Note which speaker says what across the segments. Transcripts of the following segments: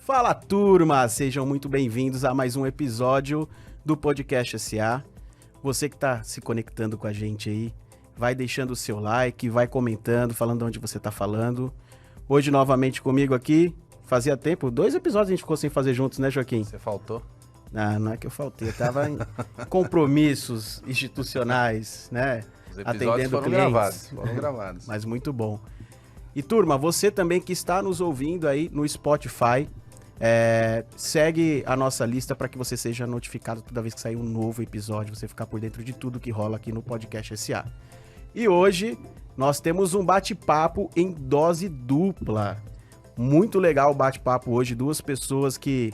Speaker 1: Fala, turma! Sejam muito bem-vindos a mais um episódio do Podcast SA. Você que está se conectando com a gente aí, vai deixando o seu like, vai comentando, falando de onde você está falando. Hoje, novamente comigo aqui, fazia tempo, 2 episódios a gente ficou sem fazer juntos, né, Joaquim?
Speaker 2: Você faltou?
Speaker 1: Não é que eu faltei, eu tava em compromissos institucionais, né?
Speaker 2: Os episódios foram gravados.
Speaker 1: Mas muito bom. E turma, você também que está nos ouvindo aí no Spotify, segue a nossa lista para que você seja notificado toda vez que sair um novo episódio, você ficar por dentro de tudo que rola aqui no Podcast SA. E hoje nós temos um bate-papo em dose dupla. Muito legal o bate-papo hoje, 2 pessoas que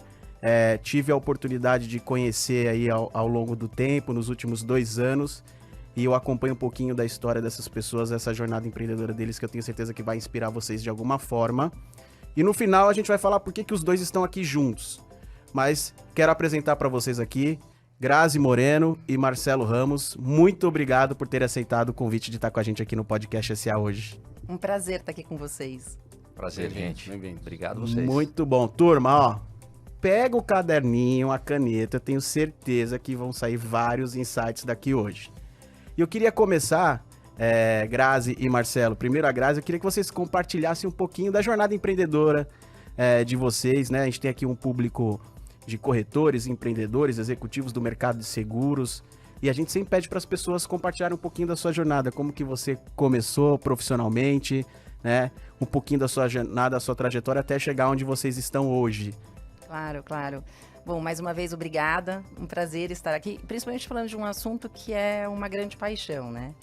Speaker 1: tive a oportunidade de conhecer aí ao longo do tempo, nos últimos 2 anos, e eu acompanho um pouquinho da história dessas pessoas, essa jornada empreendedora deles, que eu tenho certeza que vai inspirar vocês de alguma forma. E no final a gente vai falar por que os dois estão aqui juntos. Mas quero apresentar para vocês aqui Grazi Moreno e Marcelo Ramos. Muito obrigado por ter aceitado o convite de estar com a gente aqui no Podcast SA hoje.
Speaker 3: Um prazer estar aqui com vocês.
Speaker 2: Prazer, gente.
Speaker 4: Bem-vindo.
Speaker 2: Obrigado a vocês.
Speaker 1: Muito bom. Turma, ó, pega o caderninho, a caneta, eu tenho certeza que vão sair vários insights daqui hoje. E eu queria começar, Grazi e Marcelo, primeiro a Grazi, eu queria que vocês compartilhassem um pouquinho da jornada empreendedora de vocês, né? A gente tem aqui um público de corretores, empreendedores, executivos do mercado de seguros, e a gente sempre pede para as pessoas compartilharem um pouquinho da sua jornada, como que você começou profissionalmente, né? Um pouquinho da sua jornada, da sua trajetória até chegar onde vocês estão hoje.
Speaker 3: Claro, claro. Bom, mais uma vez, obrigada. Um prazer estar aqui, principalmente falando de um assunto que é uma grande paixão, né?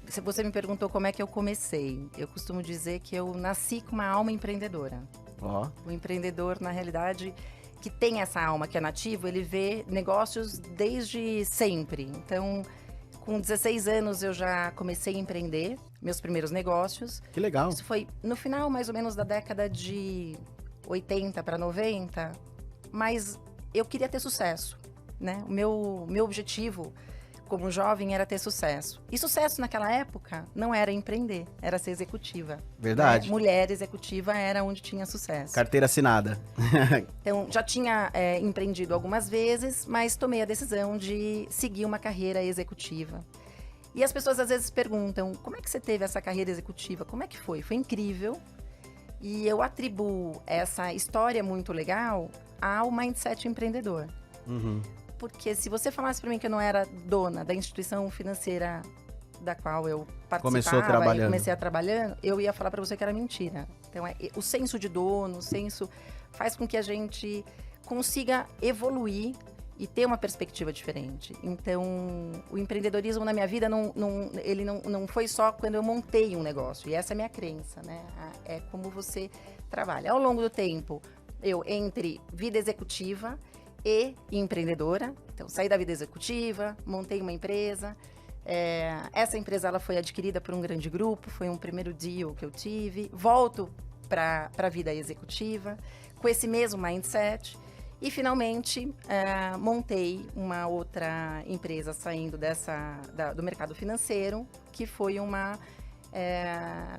Speaker 3: Se você me perguntou como é que eu comecei, eu costumo dizer que eu nasci com uma alma empreendedora.
Speaker 1: Ó.
Speaker 3: O empreendedor, na realidade, que tem essa alma que é nativo, ele vê negócios desde sempre. Então, com 16 anos, eu já comecei a empreender meus primeiros negócios.
Speaker 1: Que legal.
Speaker 3: Isso foi no final, mais ou menos, da década de 80 para 90, mas eu queria ter sucesso, né? O meu objetivo como jovem era ter sucesso. E sucesso naquela época não era empreender, era ser executiva.
Speaker 1: Verdade.
Speaker 3: Né? Mulher executiva era onde tinha sucesso.
Speaker 1: Carteira assinada.
Speaker 3: Então, já tinha empreendido algumas vezes, mas tomei a decisão de seguir uma carreira executiva. E as pessoas às vezes perguntam, como é que você teve essa carreira executiva? Como é que foi? Foi incrível. E eu atribuo essa história muito legal ao mindset empreendedor.
Speaker 1: Uhum.
Speaker 3: Porque se você falasse para mim que eu não era dona da instituição financeira da qual eu participava, e comecei a trabalhar, eu ia falar para você que era mentira. Então, o senso de dono, o senso faz com que a gente consiga evoluir e ter uma perspectiva diferente. Então, o empreendedorismo na minha vida ele não foi só quando eu montei um negócio. E essa é a minha crença, né? É como você trabalha. Ao longo do tempo, eu entre vida executiva e empreendedora. Então, saí da vida executiva, montei uma empresa. Essa empresa ela foi adquirida por um grande grupo, foi um primeiro deal que eu tive. Volto para a vida executiva com esse mesmo mindset. E, finalmente, montei uma outra empresa saindo do mercado financeiro, que foi uma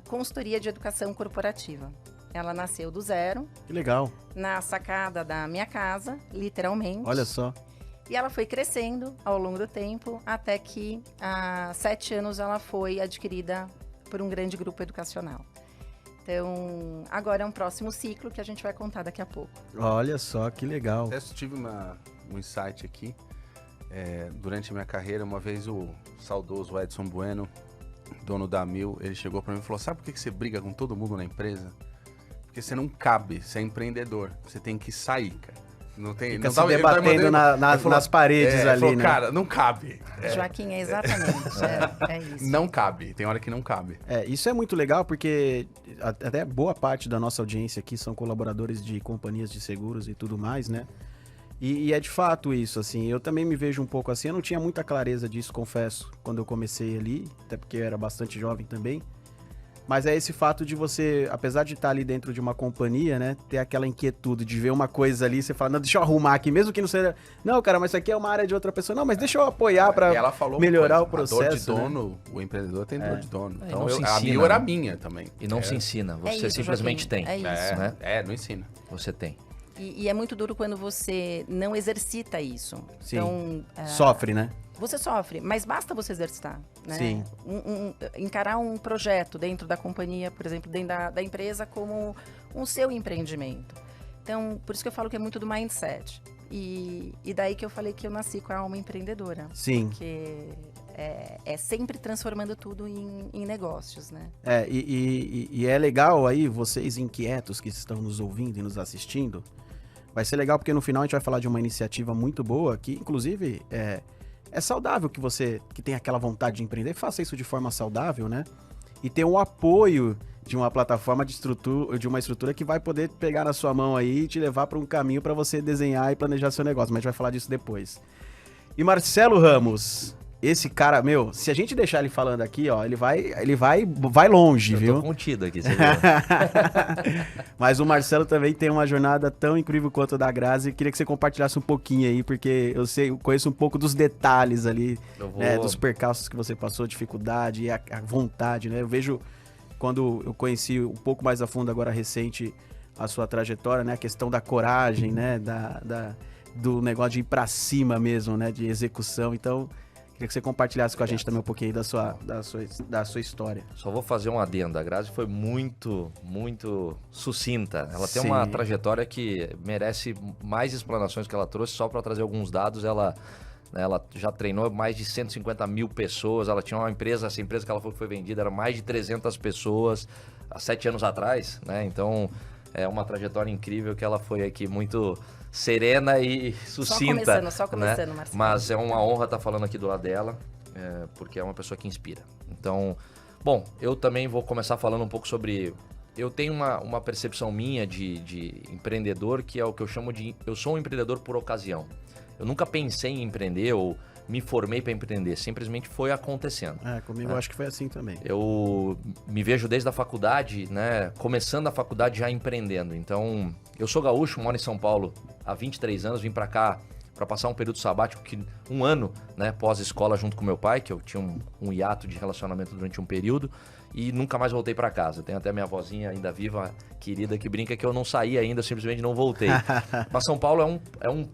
Speaker 3: consultoria de educação corporativa. Ela nasceu do zero.
Speaker 1: Que legal.
Speaker 3: Na sacada da minha casa, literalmente.
Speaker 1: Olha só.
Speaker 3: E ela foi crescendo ao longo do tempo, até que há 7 anos ela foi adquirida por um grande grupo educacional. Então, agora é um próximo ciclo que a gente vai contar daqui a pouco.
Speaker 1: Olha só, que legal.
Speaker 2: Eu tive um insight aqui. Durante a minha carreira, uma vez o saudoso Edson Bueno, dono da Mil, ele chegou para mim e falou, sabe por que você briga com todo mundo na empresa? Porque você não cabe, você é empreendedor, você tem que sair, cara. Não tem,
Speaker 1: Fica
Speaker 2: não
Speaker 1: se
Speaker 2: tava,
Speaker 1: debatendo nas paredes ali,
Speaker 2: falou,
Speaker 1: né?
Speaker 2: Cara, não cabe.
Speaker 3: Joaquim, exatamente, é isso.
Speaker 2: Não cabe, tem hora que não cabe.
Speaker 1: Isso é muito legal porque até boa parte da nossa audiência aqui são colaboradores de companhias de seguros e tudo mais, né? E é de fato isso, assim, eu também me vejo um pouco assim, eu não tinha muita clareza disso, confesso, quando eu comecei ali, até porque eu era bastante jovem também. Mas é esse fato de você, apesar de estar ali dentro de uma companhia, né, ter aquela inquietude de ver uma coisa ali, você fala, não, deixa eu arrumar aqui, mesmo que não seja, não, cara, mas isso aqui é uma área de outra pessoa, não, mas deixa eu apoiar para melhorar o processo.
Speaker 2: A dor de dono, né? O empreendedor tem dor de dono. Então a Mil era minha também.
Speaker 4: E não se ensina, você
Speaker 3: isso,
Speaker 4: simplesmente
Speaker 3: Joaquim,
Speaker 4: tem.
Speaker 3: é isso.
Speaker 4: Né?
Speaker 2: Não ensina.
Speaker 4: Você tem.
Speaker 3: E é muito duro quando você não exercita isso.
Speaker 1: Sim.
Speaker 3: Então,
Speaker 1: sofre, né?
Speaker 3: Você sofre, mas basta você exercitar, né?
Speaker 1: Sim.
Speaker 3: Encarar um projeto dentro da companhia, por exemplo, dentro da empresa, como um seu empreendimento. Então, por isso que eu falo que é muito do mindset. E daí que eu falei que eu nasci com a alma empreendedora.
Speaker 1: Sim.
Speaker 3: Porque é sempre transformando tudo em negócios, né?
Speaker 1: E é legal aí, vocês inquietos que estão nos ouvindo e nos assistindo, vai ser legal porque no final a gente vai falar de uma iniciativa muito boa, que inclusive é saudável que você que tem aquela vontade de empreender, faça isso de forma saudável, né? E ter um apoio de uma plataforma de uma estrutura que vai poder pegar na sua mão aí e te levar para um caminho para você desenhar e planejar seu negócio, mas a gente vai falar disso depois. E Marcelo Ramos, esse cara, meu, se a gente deixar ele falando aqui, ó, ele vai longe, viu?
Speaker 4: Eu tô contido aqui, você viu?
Speaker 1: Mas o Marcelo também tem uma jornada tão incrível quanto a da Grazi. Queria que você compartilhasse um pouquinho aí, porque eu conheço um pouco dos detalhes ali, né, dos percalços que você passou, dificuldade e a vontade, né? Eu vejo, quando eu conheci um pouco mais a fundo agora recente a sua trajetória, né, a questão da coragem, né, do negócio de ir pra cima mesmo, né, de execução. Então, queria que você compartilhasse com a gente também um pouquinho da sua história.
Speaker 4: Só vou fazer um adendo. A Grazi foi muito, muito sucinta. Ela tem
Speaker 1: Sim.
Speaker 4: uma trajetória que merece mais explanações que ela trouxe. Só para trazer alguns dados, ela já treinou mais de 150 mil pessoas. Ela tinha uma empresa, essa empresa que ela foi vendida era mais de 300 pessoas há 7 anos atrás, né? Então, é uma trajetória incrível que ela foi aqui muito serena e sucinta.
Speaker 3: Só começando,
Speaker 4: né?
Speaker 3: Marcelo.
Speaker 4: Mas é uma honra estar falando aqui do lado dela, porque é uma pessoa que inspira. Então, bom, eu também vou começar falando um pouco sobre... Eu tenho uma percepção minha de empreendedor, que é o que eu chamo de... Eu sou um empreendedor por ocasião. Eu nunca pensei em empreender ou me formei para empreender, simplesmente foi acontecendo.
Speaker 1: Comigo eu acho que foi assim também.
Speaker 4: Eu me vejo desde a faculdade, né, começando a faculdade já empreendendo. Então, eu sou gaúcho, moro em São Paulo há 23 anos, vim para cá para passar um período sabático, um ano, né, pós-escola junto com meu pai, que eu tinha um hiato de relacionamento durante um período, e nunca mais voltei para casa. Tenho até minha avózinha ainda viva, querida, que brinca que eu não saí ainda, simplesmente não voltei. Mas São Paulo é um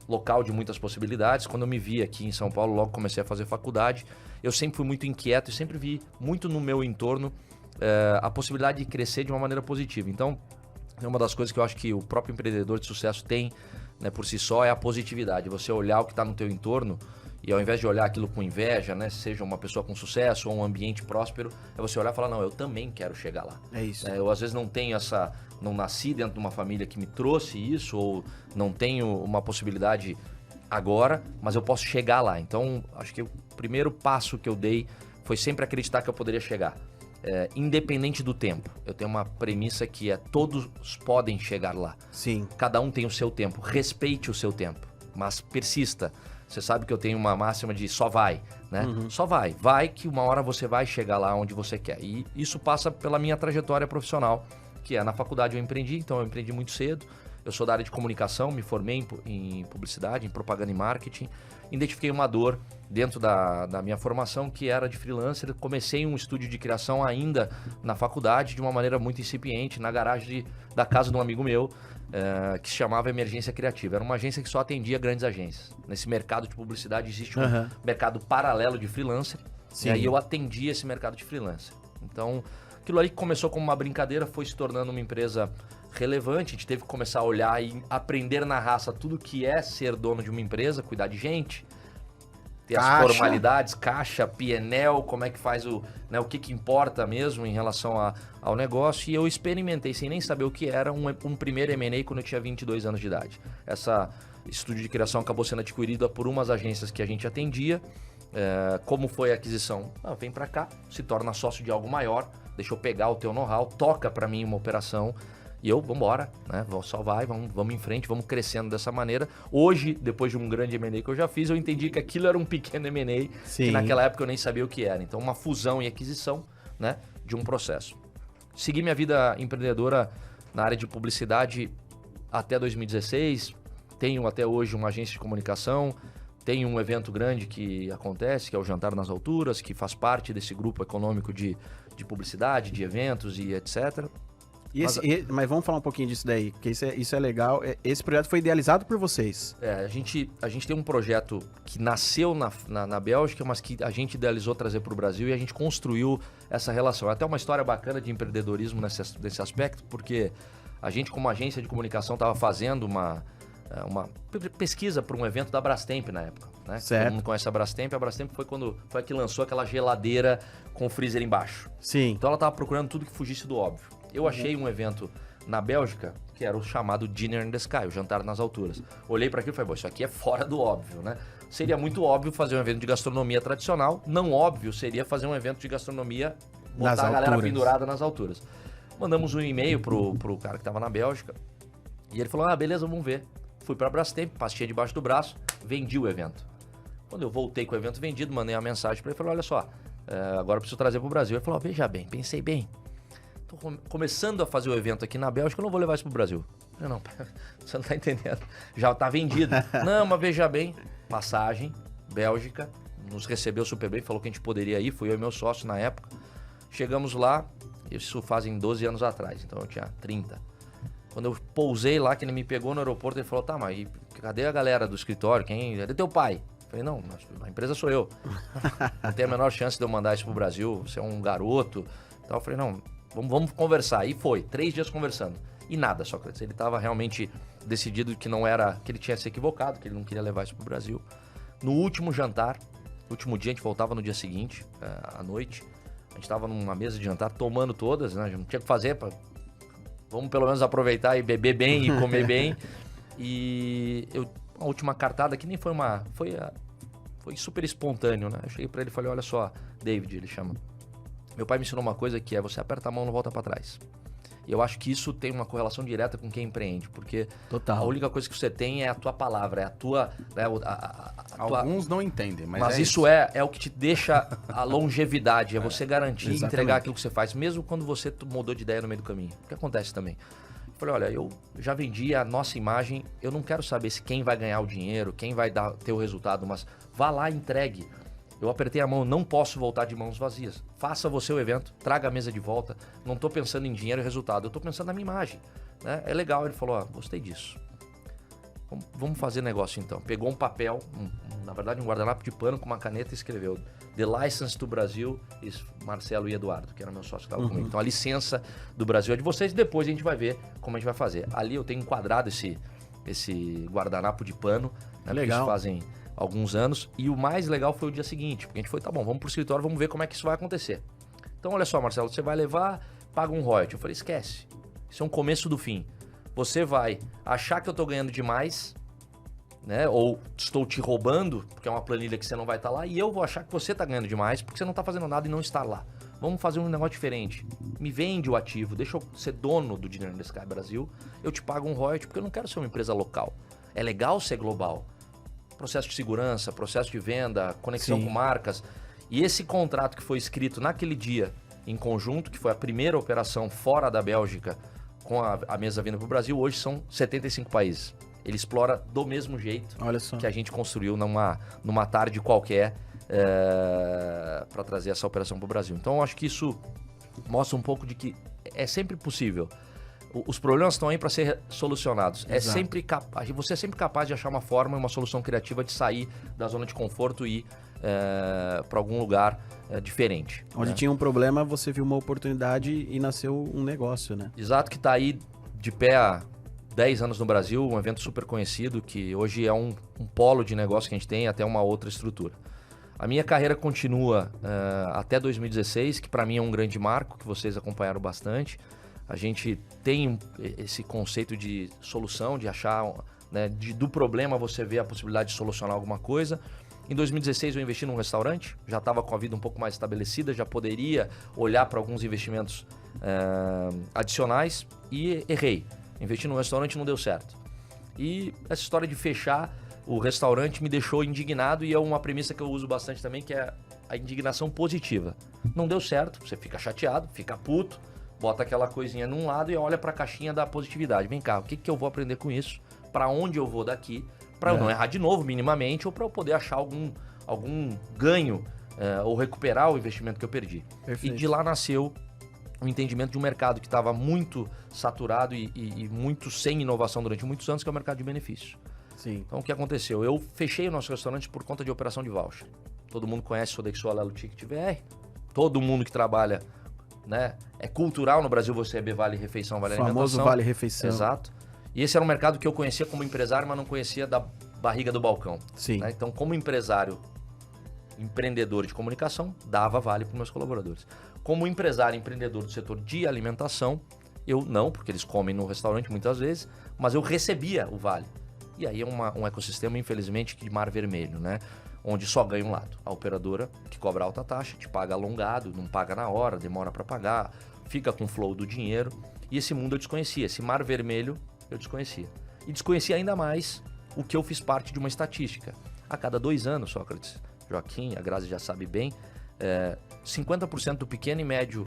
Speaker 4: local de muitas possibilidades. Quando eu me vi aqui em São Paulo, logo comecei a fazer faculdade, eu sempre fui muito inquieto e sempre vi muito no meu entorno a possibilidade de crescer de uma maneira positiva. Então, é uma das coisas que eu acho que o próprio empreendedor de sucesso tem, né, por si só, é a positividade. Você olhar o que está no teu entorno e ao invés de olhar aquilo com inveja, né, seja uma pessoa com sucesso ou um ambiente próspero, é você olhar e falar, não, eu também quero chegar lá.
Speaker 1: É isso.
Speaker 4: Eu às vezes não nasci dentro de uma família que me trouxe isso, ou não tenho uma possibilidade agora, mas eu posso chegar lá. Então, acho que o primeiro passo que eu dei foi sempre acreditar que eu poderia chegar. Independente do tempo. Eu tenho uma premissa que todos podem chegar lá.
Speaker 1: Sim.
Speaker 4: Cada um tem o seu tempo. Respeite o seu tempo, mas persista. Você sabe que eu tenho uma máxima de só vai, né? Só vai. Vai que uma hora você vai chegar lá onde você quer. E isso passa pela minha trajetória profissional, que na faculdade eu empreendi, então eu empreendi muito cedo. Eu sou da área de comunicação, me formei em publicidade, em propaganda e marketing. Identifiquei uma dor dentro da minha formação, que era de freelancer. Comecei um estúdio de criação ainda na faculdade, de uma maneira muito incipiente, na garagem da casa de um amigo meu, que se chamava Emergência Criativa. Era uma agência que só atendia grandes agências. Nesse mercado de publicidade existe um mercado paralelo de freelancer. Sim. E aí eu atendia esse mercado de freelancer. Então, aquilo ali que começou como uma brincadeira foi se tornando uma empresa relevante. A gente teve que começar a olhar e aprender na raça tudo que é ser dono de uma empresa, cuidar de gente, ter as formalidades, caixa, PNL, como é que faz o que importa mesmo em relação ao negócio. E eu experimentei, sem nem saber o que era, um primeiro M&A quando eu tinha 22 anos de idade. Essa estúdio de criação acabou sendo adquirida por umas agências que a gente atendia. Como foi a aquisição? Vem pra cá, se torna sócio de algo maior, deixa eu pegar o teu know-how, toca pra mim uma operação e eu, vambora, né? Só vai, vamos em frente, vamos crescendo dessa maneira. Hoje, depois de um grande M&A que eu já fiz, eu entendi que aquilo era um pequeno M&A, que naquela época eu nem sabia o que era. Então, uma fusão e aquisição, né, de um processo. Segui minha vida empreendedora na área de publicidade até 2016, tenho até hoje uma agência de comunicação, tem um evento grande que acontece, que é o Jantar nas Alturas, que faz parte desse grupo econômico de publicidade, de eventos e etc.
Speaker 1: Mas vamos falar um pouquinho disso daí, porque isso é legal. Esse projeto foi idealizado por vocês.
Speaker 4: A gente tem um projeto que nasceu na Bélgica, mas que a gente idealizou trazer para o Brasil e a gente construiu essa relação. É até uma história bacana de empreendedorismo nesse aspecto, porque a gente, como agência de comunicação, estava fazendo uma pesquisa para um evento da Brastemp na época. Né?
Speaker 1: Certo.
Speaker 4: Todo mundo conhece a Brastemp. A Brastemp foi a que lançou aquela geladeira com freezer embaixo.
Speaker 1: Sim.
Speaker 4: Então ela estava procurando tudo que fugisse do óbvio. Eu achei um evento na Bélgica, que era o chamado Dinner in the Sky, o jantar nas alturas. Olhei para aquilo e falei, isso aqui é fora do óbvio, né? Seria muito óbvio fazer um evento de gastronomia tradicional, não óbvio seria fazer um evento de gastronomia, botar a galera pendurada nas alturas. Mandamos um e-mail pro cara que estava na Bélgica, e ele falou, beleza, vamos ver. Fui para a Brastemp, pastinha debaixo do braço, vendi o evento. Quando eu voltei com o evento vendido, mandei uma mensagem para ele, falei, olha só, agora eu preciso trazer para o Brasil. Ele falou, veja bem, pensei bem. Tô começando a fazer o evento aqui na Bélgica, eu não vou levar isso pro Brasil. Eu não, você não tá entendendo. Já tá vendido. Não, mas veja bem, passagem, Bélgica, nos recebeu super bem, falou que a gente poderia ir, fui eu e meu sócio na época. Chegamos lá, isso fazem 12 anos atrás, então eu tinha 30. Quando eu pousei lá, que ele me pegou no aeroporto, ele falou, tá, mas cadê a galera do escritório? Cadê teu pai? Eu falei, não, a empresa sou eu. Não tem a menor chance de eu mandar isso pro Brasil, você é um garoto. Então eu falei, não, vamos conversar. E foi, 3 dias conversando. E nada, Sócrates. Ele estava realmente decidido que não era, que ele tinha se equivocado, que ele não queria levar isso pro Brasil. No último jantar, último dia, a gente voltava no dia seguinte, à noite. A gente estava numa mesa de jantar, tomando todas, né? Não tinha o que fazer, vamos pelo menos aproveitar e beber bem e comer bem. E a última cartada, que nem foi foi super espontâneo, né? Eu cheguei para ele e falei, olha só, David, ele chama. Meu pai me ensinou uma coisa que é você aperta a mão e não volta para trás. E eu acho que isso tem uma correlação direta com quem empreende, porque a única coisa que você tem é a tua palavra, é a tua...
Speaker 2: Alguns não entendem,
Speaker 4: mas isso é o que te deixa a longevidade, é você garantir e entregar aquilo que você faz, mesmo quando você mudou de ideia no meio do caminho. O que acontece também? Eu falei, olha, eu já vendi a nossa imagem, eu não quero saber se quem vai ganhar o dinheiro, quem vai ter o resultado, mas vá lá e entregue. Eu apertei a mão, não posso voltar de mãos vazias. Faça você o evento, traga a mesa de volta. Não estou pensando em dinheiro e resultado, eu estou pensando na minha imagem. Né? É legal, ele falou, gostei disso. Vamos fazer negócio então. Pegou um papel, na verdade um guardanapo de pano com uma caneta e escreveu The License do Brasil, Marcelo e Eduardo, que era meu sócio que estava comigo. Então a licença do Brasil é de vocês, depois a gente vai ver como a gente vai fazer. Ali eu tenho enquadrado esse guardanapo de pano, né?
Speaker 1: Legal.
Speaker 4: Isso fazem alguns anos, e o mais legal foi o dia seguinte, porque a gente foi, tá bom, vamos pro escritório, vamos ver como é que isso vai acontecer. Então, olha só, Marcelo, você vai levar, paga um royalty. Eu falei, esquece, isso é um começo do fim. Você vai achar que eu tô ganhando demais, né, ou estou te roubando, porque é uma planilha que você não vai estar lá, e eu vou achar que você tá ganhando demais, porque você não tá fazendo nada e não está lá. Vamos fazer um negócio diferente. Me vende o ativo, deixa eu ser dono do Dinner in the Sky Brasil, eu te pago um royalty, porque eu não quero ser uma empresa local. É legal ser global. Processo de segurança, processo de venda, conexão com marcas. E esse contrato que foi escrito naquele dia em conjunto, que foi a primeira operação fora da Bélgica com a mesa vindo para o Brasil, hoje são 75 países. Ele explora do mesmo jeito que a gente construiu numa tarde qualquer para trazer essa operação para o Brasil. Então, eu acho que isso mostra um pouco de que é sempre possível. Os problemas estão aí para ser solucionados. Você é sempre capaz de achar uma forma, uma solução criativa de sair da zona de conforto e ir para algum lugar diferente.
Speaker 1: Onde tinha um problema, você viu uma oportunidade e nasceu um negócio, né?
Speaker 4: Exato, que está aí de pé há 10 anos no Brasil, um evento super conhecido, que hoje é um polo de negócio que a gente tem, até uma outra estrutura. A minha carreira continua até 2016, que para mim é um grande marco, que vocês acompanharam bastante. A gente tem esse conceito de solução, de achar, né, do problema você vê a possibilidade de solucionar alguma coisa. Em 2016 eu investi num restaurante, já estava com a vida um pouco mais estabelecida, já poderia olhar para alguns investimentos adicionais e errei. Investi num restaurante e não deu certo. E essa história de fechar o restaurante me deixou indignado, e é uma premissa que eu uso bastante também, que é a indignação positiva. Não deu certo, você fica chateado, fica puto, bota aquela coisinha num lado e olha para a caixinha da positividade. Vem cá, o que eu vou aprender com isso? Para onde eu vou daqui? Para eu não errar de novo minimamente, ou para eu poder achar algum ganho ou recuperar o investimento que eu perdi.
Speaker 1: Perfeito.
Speaker 4: E de lá nasceu um entendimento de um mercado que estava muito saturado e muito sem inovação durante muitos anos, que é o mercado de benefícios.
Speaker 1: Sim.
Speaker 4: Então, o que aconteceu? Eu fechei o nosso restaurante por conta de operação de voucher. Todo mundo conhece o Sodexo, Alelo, Ticket VR. Todo mundo que trabalha, né? É cultural no Brasil você receber Vale Refeição, Vale Alimentação.
Speaker 1: Famoso Vale Refeição.
Speaker 4: Exato. E esse era um mercado que eu conhecia como empresário, mas não conhecia da barriga do balcão.
Speaker 1: Sim.
Speaker 4: Né? Então, como empresário, empreendedor de comunicação, dava Vale para os meus colaboradores. Como empresário, empreendedor do setor de alimentação, eu não, porque eles comem no restaurante muitas vezes, mas eu recebia o Vale. E aí é um ecossistema, infelizmente, de mar vermelho, né? Onde só ganha um lado. A operadora, que cobra alta taxa, te paga alongado, não paga na hora, demora para pagar, fica com o flow do dinheiro. E esse mundo eu desconhecia, esse mar vermelho eu desconhecia. E desconhecia ainda mais o que eu fiz parte de uma estatística. A cada 2 anos, Sócrates, Joaquim, a Grazi já sabe bem, 50% do pequeno e médio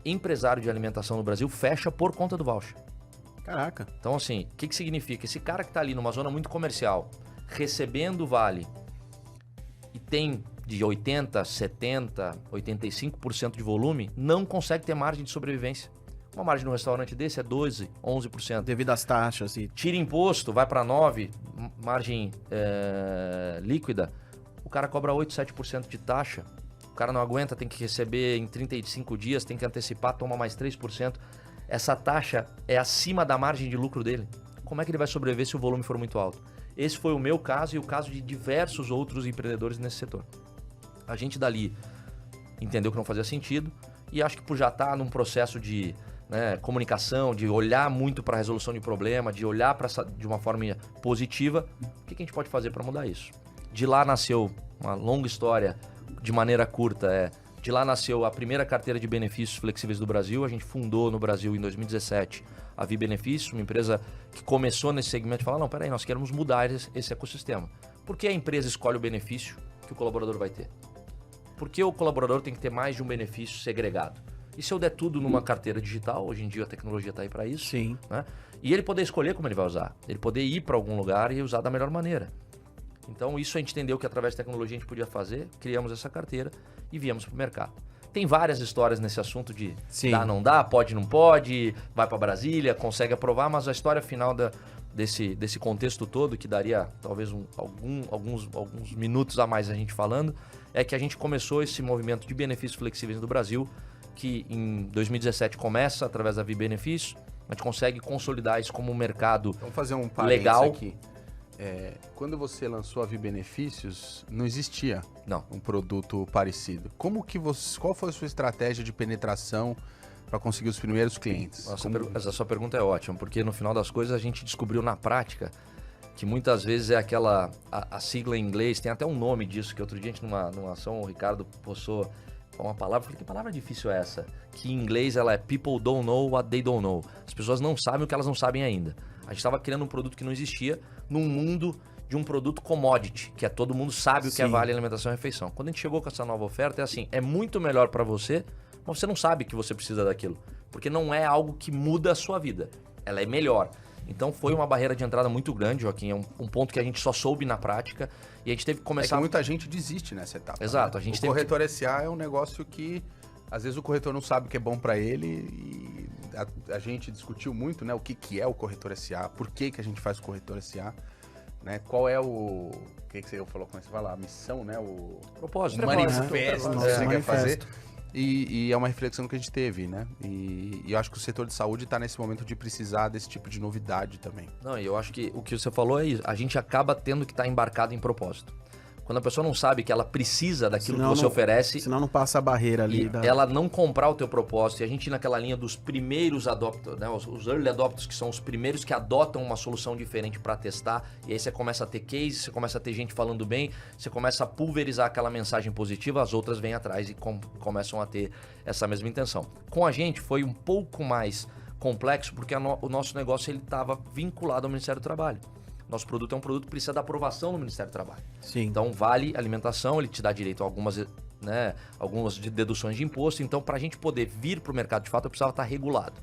Speaker 4: empresário de alimentação no Brasil fecha por conta do voucher.
Speaker 1: Caraca.
Speaker 4: Então, assim, o que significa? Esse cara que está ali numa zona muito comercial, recebendo Vale, e tem de 80%, 70%, 85% de volume, não consegue ter margem de sobrevivência. Uma margem no restaurante desse é 12%, 11%.
Speaker 1: Devido às taxas e...
Speaker 4: Tira imposto, vai para 9%, margem líquida, o cara cobra 8%, 7% de taxa. O cara não aguenta, tem que receber em 35 dias, tem que antecipar, toma mais 3%. Essa taxa é acima da margem de lucro dele. Como é que ele vai sobreviver se o volume for muito alto? Esse foi o meu caso e o caso de diversos outros empreendedores nesse setor. A gente dali entendeu que não fazia sentido e acho que por já estar num processo de comunicação, de olhar muito para a resolução de problema, de olhar de uma forma positiva, o que a gente pode fazer para mudar isso? De lá nasceu uma longa história, de maneira curta, de lá nasceu a primeira carteira de benefícios flexíveis do Brasil. A gente fundou no Brasil em 2017 a Vi Benefícios, uma empresa que começou nesse segmento e falou, não, peraí, nós queremos mudar esse ecossistema. Por que a empresa escolhe o benefício que o colaborador vai ter? Por que o colaborador tem que ter mais de um benefício segregado? E se eu der tudo numa carteira digital, hoje em dia a tecnologia está aí para isso,
Speaker 1: sim,
Speaker 4: né? E ele poder escolher como ele vai usar, ele poder ir para algum lugar e usar da melhor maneira. Então isso a gente entendeu que através da tecnologia a gente podia fazer, criamos essa carteira e viemos para o mercado. Tem várias histórias nesse assunto de dá, não dá, pode, não pode, vai para Brasília, consegue aprovar, mas a história final desse contexto todo, que daria talvez alguns minutos a mais a gente falando, é que a gente começou esse movimento de benefícios flexíveis no Brasil, que em 2017 começa através da Vi Benefícios, a gente consegue consolidar isso como um mercado
Speaker 2: Vamos fazer um parênteses
Speaker 4: legal
Speaker 2: aqui. Quando você lançou a Vi Benefícios, não existia um produto parecido. Qual foi a sua estratégia de penetração para conseguir os primeiros clientes?
Speaker 4: Essa sua pergunta é ótima, porque no final das coisas a gente descobriu na prática que muitas vezes é a sigla em inglês, tem até um nome disso, que outro dia a gente numa ação, o Ricardo postou uma palavra, falei, que palavra difícil é essa? Que em inglês ela é people don't know what they don't know. As pessoas não sabem o que elas não sabem ainda. A gente estava criando um produto que não existia num mundo de um produto commodity, que todo mundo sabe o que é Vale Alimentação e Refeição. Quando a gente chegou com essa nova oferta, é muito melhor para você, mas você não sabe que você precisa daquilo, porque não é algo que muda a sua vida, ela é melhor. Então foi uma barreira de entrada muito grande, Joaquim, é um ponto que a gente só soube na prática e a gente teve que começar...
Speaker 2: É que muita gente desiste nessa etapa.
Speaker 4: Exato.
Speaker 2: Né? O corretor SA é um negócio que, às vezes, o corretor não sabe o que é bom para ele e a gente discutiu muito, né, o que é o corretor SA, por que a gente faz o corretor SA, né, qual é o que você falou, como você fala, a missão, né, o
Speaker 4: propósito,
Speaker 2: manifesto que você quer fazer. E é uma reflexão que a gente teve, né? E eu acho que o setor de saúde está nesse momento de precisar desse tipo de novidade também.
Speaker 4: Não, e eu acho que o que você falou é isso. A gente acaba tendo que estar embarcado em propósito. Quando a pessoa não sabe que ela precisa daquilo que você oferece...
Speaker 1: Senão não passa a barreira ali.
Speaker 4: Ela não comprar o teu propósito e a gente ir naquela linha dos primeiros adopters, né? Os early adopters, que são os primeiros que adotam uma solução diferente para testar. E aí você começa a ter case, você começa a ter gente falando bem, você começa a pulverizar aquela mensagem positiva, as outras vêm atrás e começam a ter essa mesma intenção. Com a gente foi um pouco mais complexo porque o nosso negócio ele estava vinculado ao Ministério do Trabalho. Nosso produto é um produto que precisa da aprovação no Ministério do Trabalho.
Speaker 1: Sim.
Speaker 4: Então, Vale Alimentação, ele te dá direito a algumas deduções de imposto. Então, para a gente poder vir para o mercado de fato, eu precisava estar regulado.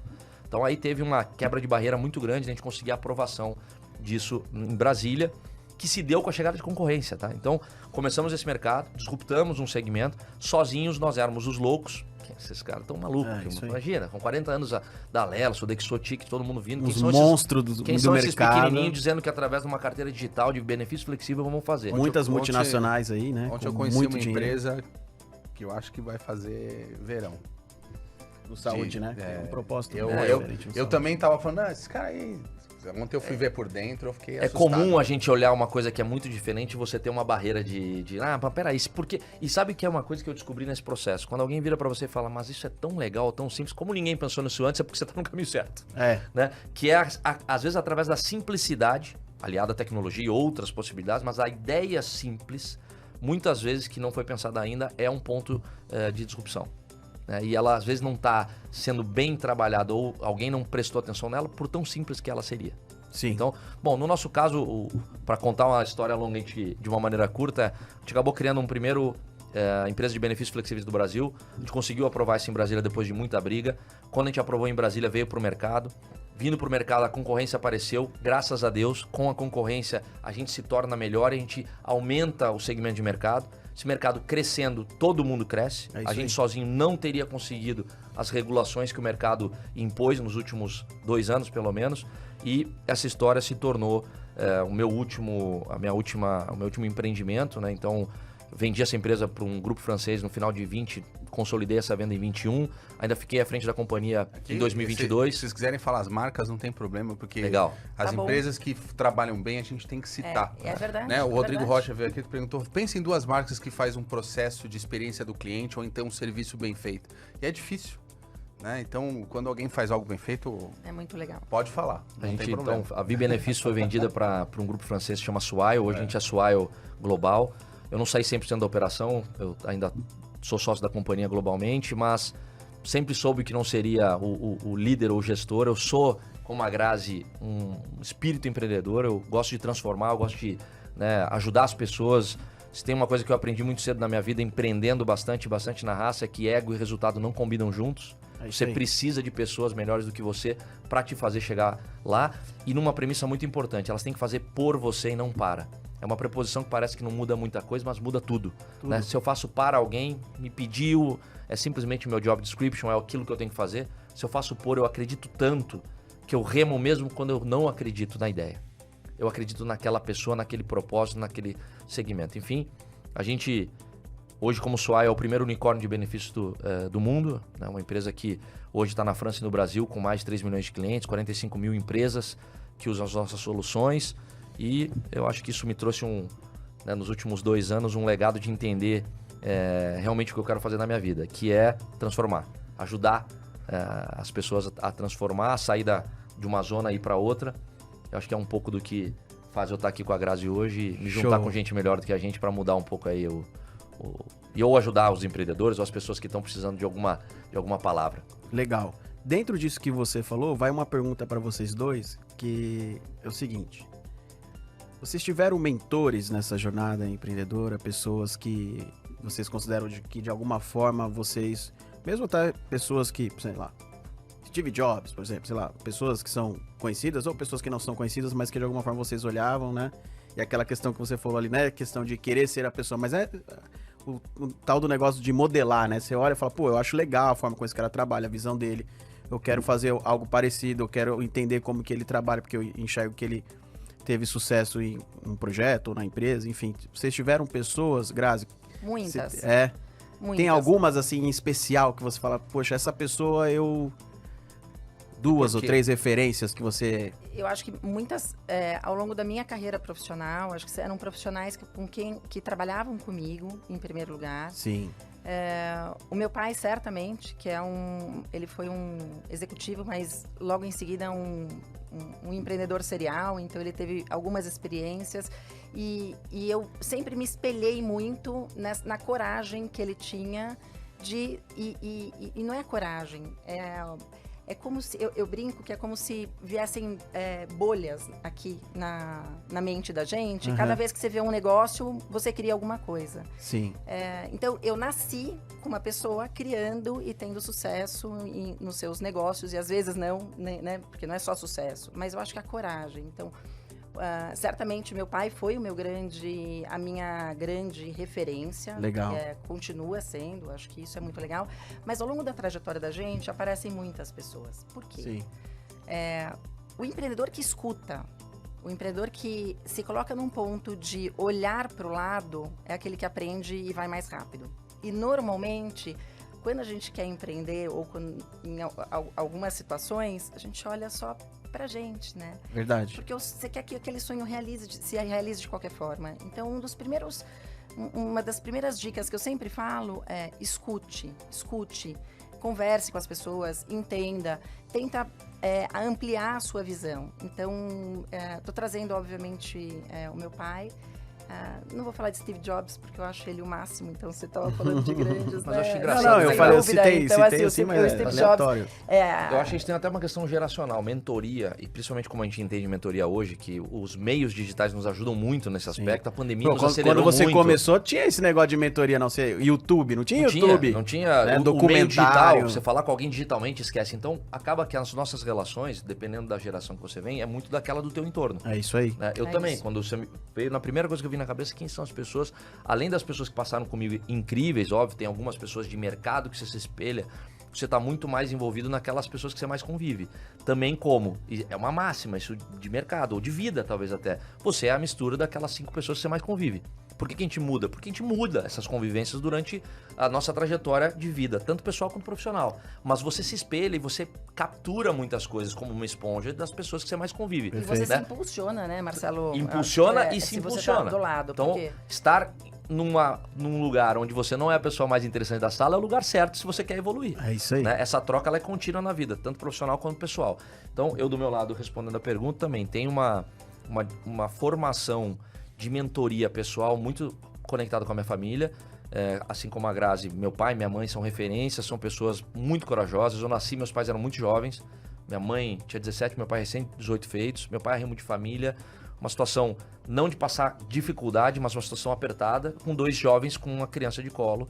Speaker 4: Então, aí teve uma quebra de barreira muito grande, a gente conseguir a aprovação disso em Brasília. que se deu com a chegada de concorrência, tá? Então, começamos esse mercado, disruptamos um segmento, sozinhos nós éramos os loucos. Esses caras tão malucos, imagina, com 40 anos da Lelo, Sodexotic, todo mundo vindo.
Speaker 1: Os monstros do mercado.
Speaker 4: Quem são esses pequenininhos dizendo que através de uma carteira digital de benefício flexível vamos fazer?
Speaker 1: Muitas multinacionais aí, né?
Speaker 2: Ontem eu conheci uma empresa que eu acho que vai fazer verão.
Speaker 1: No saúde, né?
Speaker 2: É,
Speaker 1: um propósito.
Speaker 2: Eu também tava falando, esse cara aí... Ontem eu fui ver por dentro, eu fiquei assustado.
Speaker 4: É comum a gente olhar uma coisa que é muito diferente e você ter uma barreira mas peraí, porque... E sabe que é uma coisa que eu descobri nesse processo? Quando alguém vira pra você e fala, mas isso é tão legal, tão simples, como ninguém pensou nisso antes, é porque você tá no caminho certo. Né? Que é, às vezes, através da simplicidade, aliada à tecnologia e outras possibilidades, mas a ideia simples, muitas vezes que não foi pensada ainda, é um ponto de disrupção. E ela às vezes não está sendo bem trabalhada ou alguém não prestou atenção nela por tão simples que ela seria.
Speaker 1: Sim.
Speaker 4: Então, bom, no nosso caso, para contar uma história longa de uma maneira curta, a gente acabou criando um primeiro empresa de benefícios flexíveis do Brasil. A gente conseguiu aprovar isso em Brasília depois de muita briga. Quando a gente aprovou em Brasília, veio para o mercado. Vindo para o mercado, a concorrência apareceu. Graças a Deus, com a concorrência, a gente se torna melhor e a gente aumenta o segmento de mercado. Esse mercado crescendo, todo mundo cresce. A gente sozinho não teria conseguido as regulações que o mercado impôs nos últimos 2 anos, pelo menos. E essa história se tornou o meu último empreendimento, né? Então, vendi essa empresa para um grupo francês no final de 20, consolidei essa venda em 21, ainda fiquei à frente da companhia em 2022.
Speaker 2: Se vocês quiserem falar as marcas, não tem problema, porque
Speaker 4: legal.
Speaker 2: As empresas que trabalham bem, a gente tem que citar.
Speaker 3: É verdade.
Speaker 2: Né? O Rodrigo Rocha veio aqui e perguntou, pensa em 2 marcas que faz um processo de experiência do cliente ou então um serviço bem feito. E é difícil. Né? Então, quando alguém faz algo bem feito...
Speaker 3: É muito legal.
Speaker 2: Pode falar, não tem problema.
Speaker 4: Então, a Vi-Benefício foi vendida para um grupo francês que se chama Swile, hoje a gente é Swile Global. Eu não saí 100% da operação, eu ainda sou sócio da companhia globalmente, mas sempre soube que não seria o líder ou o gestor. Eu sou, como a Grazi, um espírito empreendedor, eu gosto de transformar, eu gosto de ajudar as pessoas. Se tem uma coisa que eu aprendi muito cedo na minha vida, empreendendo bastante na raça, é que ego e resultado não combinam juntos. Você precisa de pessoas melhores do que você para te fazer chegar lá. E numa premissa muito importante, elas têm que fazer por você e não para. É uma preposição que parece que não muda muita coisa, mas muda tudo. Né? Se eu faço para alguém, me pediu, é simplesmente o meu job description, é aquilo que eu tenho que fazer. Se eu faço por, eu acredito tanto que eu remo mesmo quando eu não acredito na ideia. Eu acredito naquela pessoa, naquele propósito, naquele segmento. Enfim, a gente, hoje como Swile, é o primeiro unicórnio de benefícios do mundo. Né? Uma empresa que hoje está na França e no Brasil com mais de 3 milhões de clientes, 45 mil empresas que usam as nossas soluções. E eu acho que isso me trouxe, nos últimos 2 anos, um legado de entender realmente o que eu quero fazer na minha vida, que é transformar, ajudar as pessoas a transformar, a sair de uma zona e ir para outra. Eu acho que é um pouco do que faz eu estar aqui com a Grazi hoje e me juntar com gente melhor do que a gente para mudar um pouco aí e ou ajudar os empreendedores ou as pessoas que estão precisando de alguma palavra.
Speaker 1: Legal. Dentro disso que você falou, vai uma pergunta para vocês dois, que é o seguinte. Vocês tiveram mentores nessa jornada empreendedora, pessoas que vocês consideram que de alguma forma vocês, mesmo até pessoas que, sei lá, Steve Jobs, por exemplo, sei lá, pessoas que são conhecidas ou pessoas que não são conhecidas, mas que de alguma forma vocês olhavam, né? E aquela questão que você falou ali, né? Questão de querer ser a pessoa, mas é o tal do negócio de modelar, né? Você olha e fala, pô, eu acho legal a forma como esse cara trabalha, a visão dele, eu quero fazer algo parecido, eu quero entender como que ele trabalha, porque eu enxergo que ele teve sucesso em um projeto ou na empresa, enfim. Vocês tiveram pessoas, Grazi?
Speaker 3: Muitas.
Speaker 1: Muitas. Tem algumas, assim, em especial que você fala, poxa, essa pessoa Duas ou 3 referências que você...
Speaker 3: Eu acho que muitas, ao longo da minha carreira profissional, acho que eram profissionais que trabalhavam comigo, em primeiro lugar.
Speaker 1: Sim.
Speaker 3: O meu pai, certamente, que ele foi um executivo, mas logo em seguida um empreendedor serial, então ele teve algumas experiências e eu sempre me espelhei muito na coragem que ele tinha e não é coragem, é como se, eu brinco que é como se viessem bolhas aqui na mente da gente. Uhum. Cada vez que você vê um negócio, você cria alguma coisa.
Speaker 1: Sim.
Speaker 3: Então, eu nasci com uma pessoa criando e tendo sucesso nos seus negócios. E às vezes não, né? Porque não é só sucesso. Mas eu acho que a coragem. Então, certamente meu pai foi a minha grande referência.
Speaker 1: Legal.
Speaker 3: Continua sendo, acho que isso é muito legal. Mas ao longo da trajetória da gente, aparecem muitas pessoas. Por quê?
Speaker 1: Sim.
Speaker 3: O empreendedor que escuta, o empreendedor que se coloca num ponto de olhar para o lado, é aquele que aprende e vai mais rápido. E normalmente, quando a gente quer empreender, ou em algumas situações, a gente olha só pra gente, né?
Speaker 1: Verdade.
Speaker 3: Porque você quer que aquele sonho se realize de qualquer forma. Então, uma das primeiras dicas que eu sempre falo é escute, converse com as pessoas, entenda, tenta ampliar a sua visão. Então, tô trazendo, obviamente, o meu pai. Não vou falar de Steve Jobs, porque eu acho ele o máximo, então você estava falando de grandes,
Speaker 4: mas eu acho engraçado.
Speaker 1: Não, eu falei, eu citei
Speaker 3: então,
Speaker 1: assim, mas
Speaker 3: o Steve
Speaker 1: aleatório.
Speaker 3: Jobs,
Speaker 4: Eu acho que a gente tem até uma questão geracional, mentoria, e principalmente como a gente entende mentoria hoje, que os meios digitais nos ajudam muito nesse aspecto. A pandemia nos acelerou muito.
Speaker 1: Quando você começou, tinha esse negócio de mentoria, não sei, YouTube, não tinha YouTube?
Speaker 4: Não tinha,
Speaker 1: né?
Speaker 4: O meio digital, você falar com alguém digitalmente, esquece. Então, acaba que as nossas relações, dependendo da geração que você vem, é muito daquela do teu entorno.
Speaker 1: É isso aí.
Speaker 4: Eu também, quando você veio, na primeira coisa que eu vi na cabeça, quem são as pessoas, além das pessoas que passaram comigo incríveis, óbvio, tem algumas pessoas de mercado que você se espelha, você está muito mais envolvido naquelas pessoas que você mais convive. Também e é uma máxima isso de mercado, ou de vida talvez até, você é a mistura daquelas 5 pessoas que você mais convive. Por que a gente muda? Porque a gente muda essas convivências durante a nossa trajetória de vida, tanto pessoal quanto profissional. Mas você se espelha e você captura muitas coisas como uma esponja das pessoas que você mais convive.
Speaker 3: E você se impulsiona, né, Marcelo?
Speaker 4: Impulsiona e se impulsiona.
Speaker 3: Você tá do lado,
Speaker 4: então, estar num lugar onde você não é a pessoa mais interessante da sala é o lugar certo se você quer evoluir.
Speaker 1: É isso aí.
Speaker 4: Né? Essa troca ela é contínua na vida, tanto profissional quanto pessoal. Então, eu do meu lado, respondendo a pergunta, também tenho uma formação de mentoria pessoal muito conectada com a minha família. Assim como a Grazi, meu pai e minha mãe são referências, são pessoas muito corajosas. Eu nasci, meus pais eram muito jovens. Minha mãe tinha 17, meu pai recém 18 feitos. Meu pai é remo de família. Uma situação não de passar dificuldade, mas uma situação apertada, com 2 jovens com uma criança de colo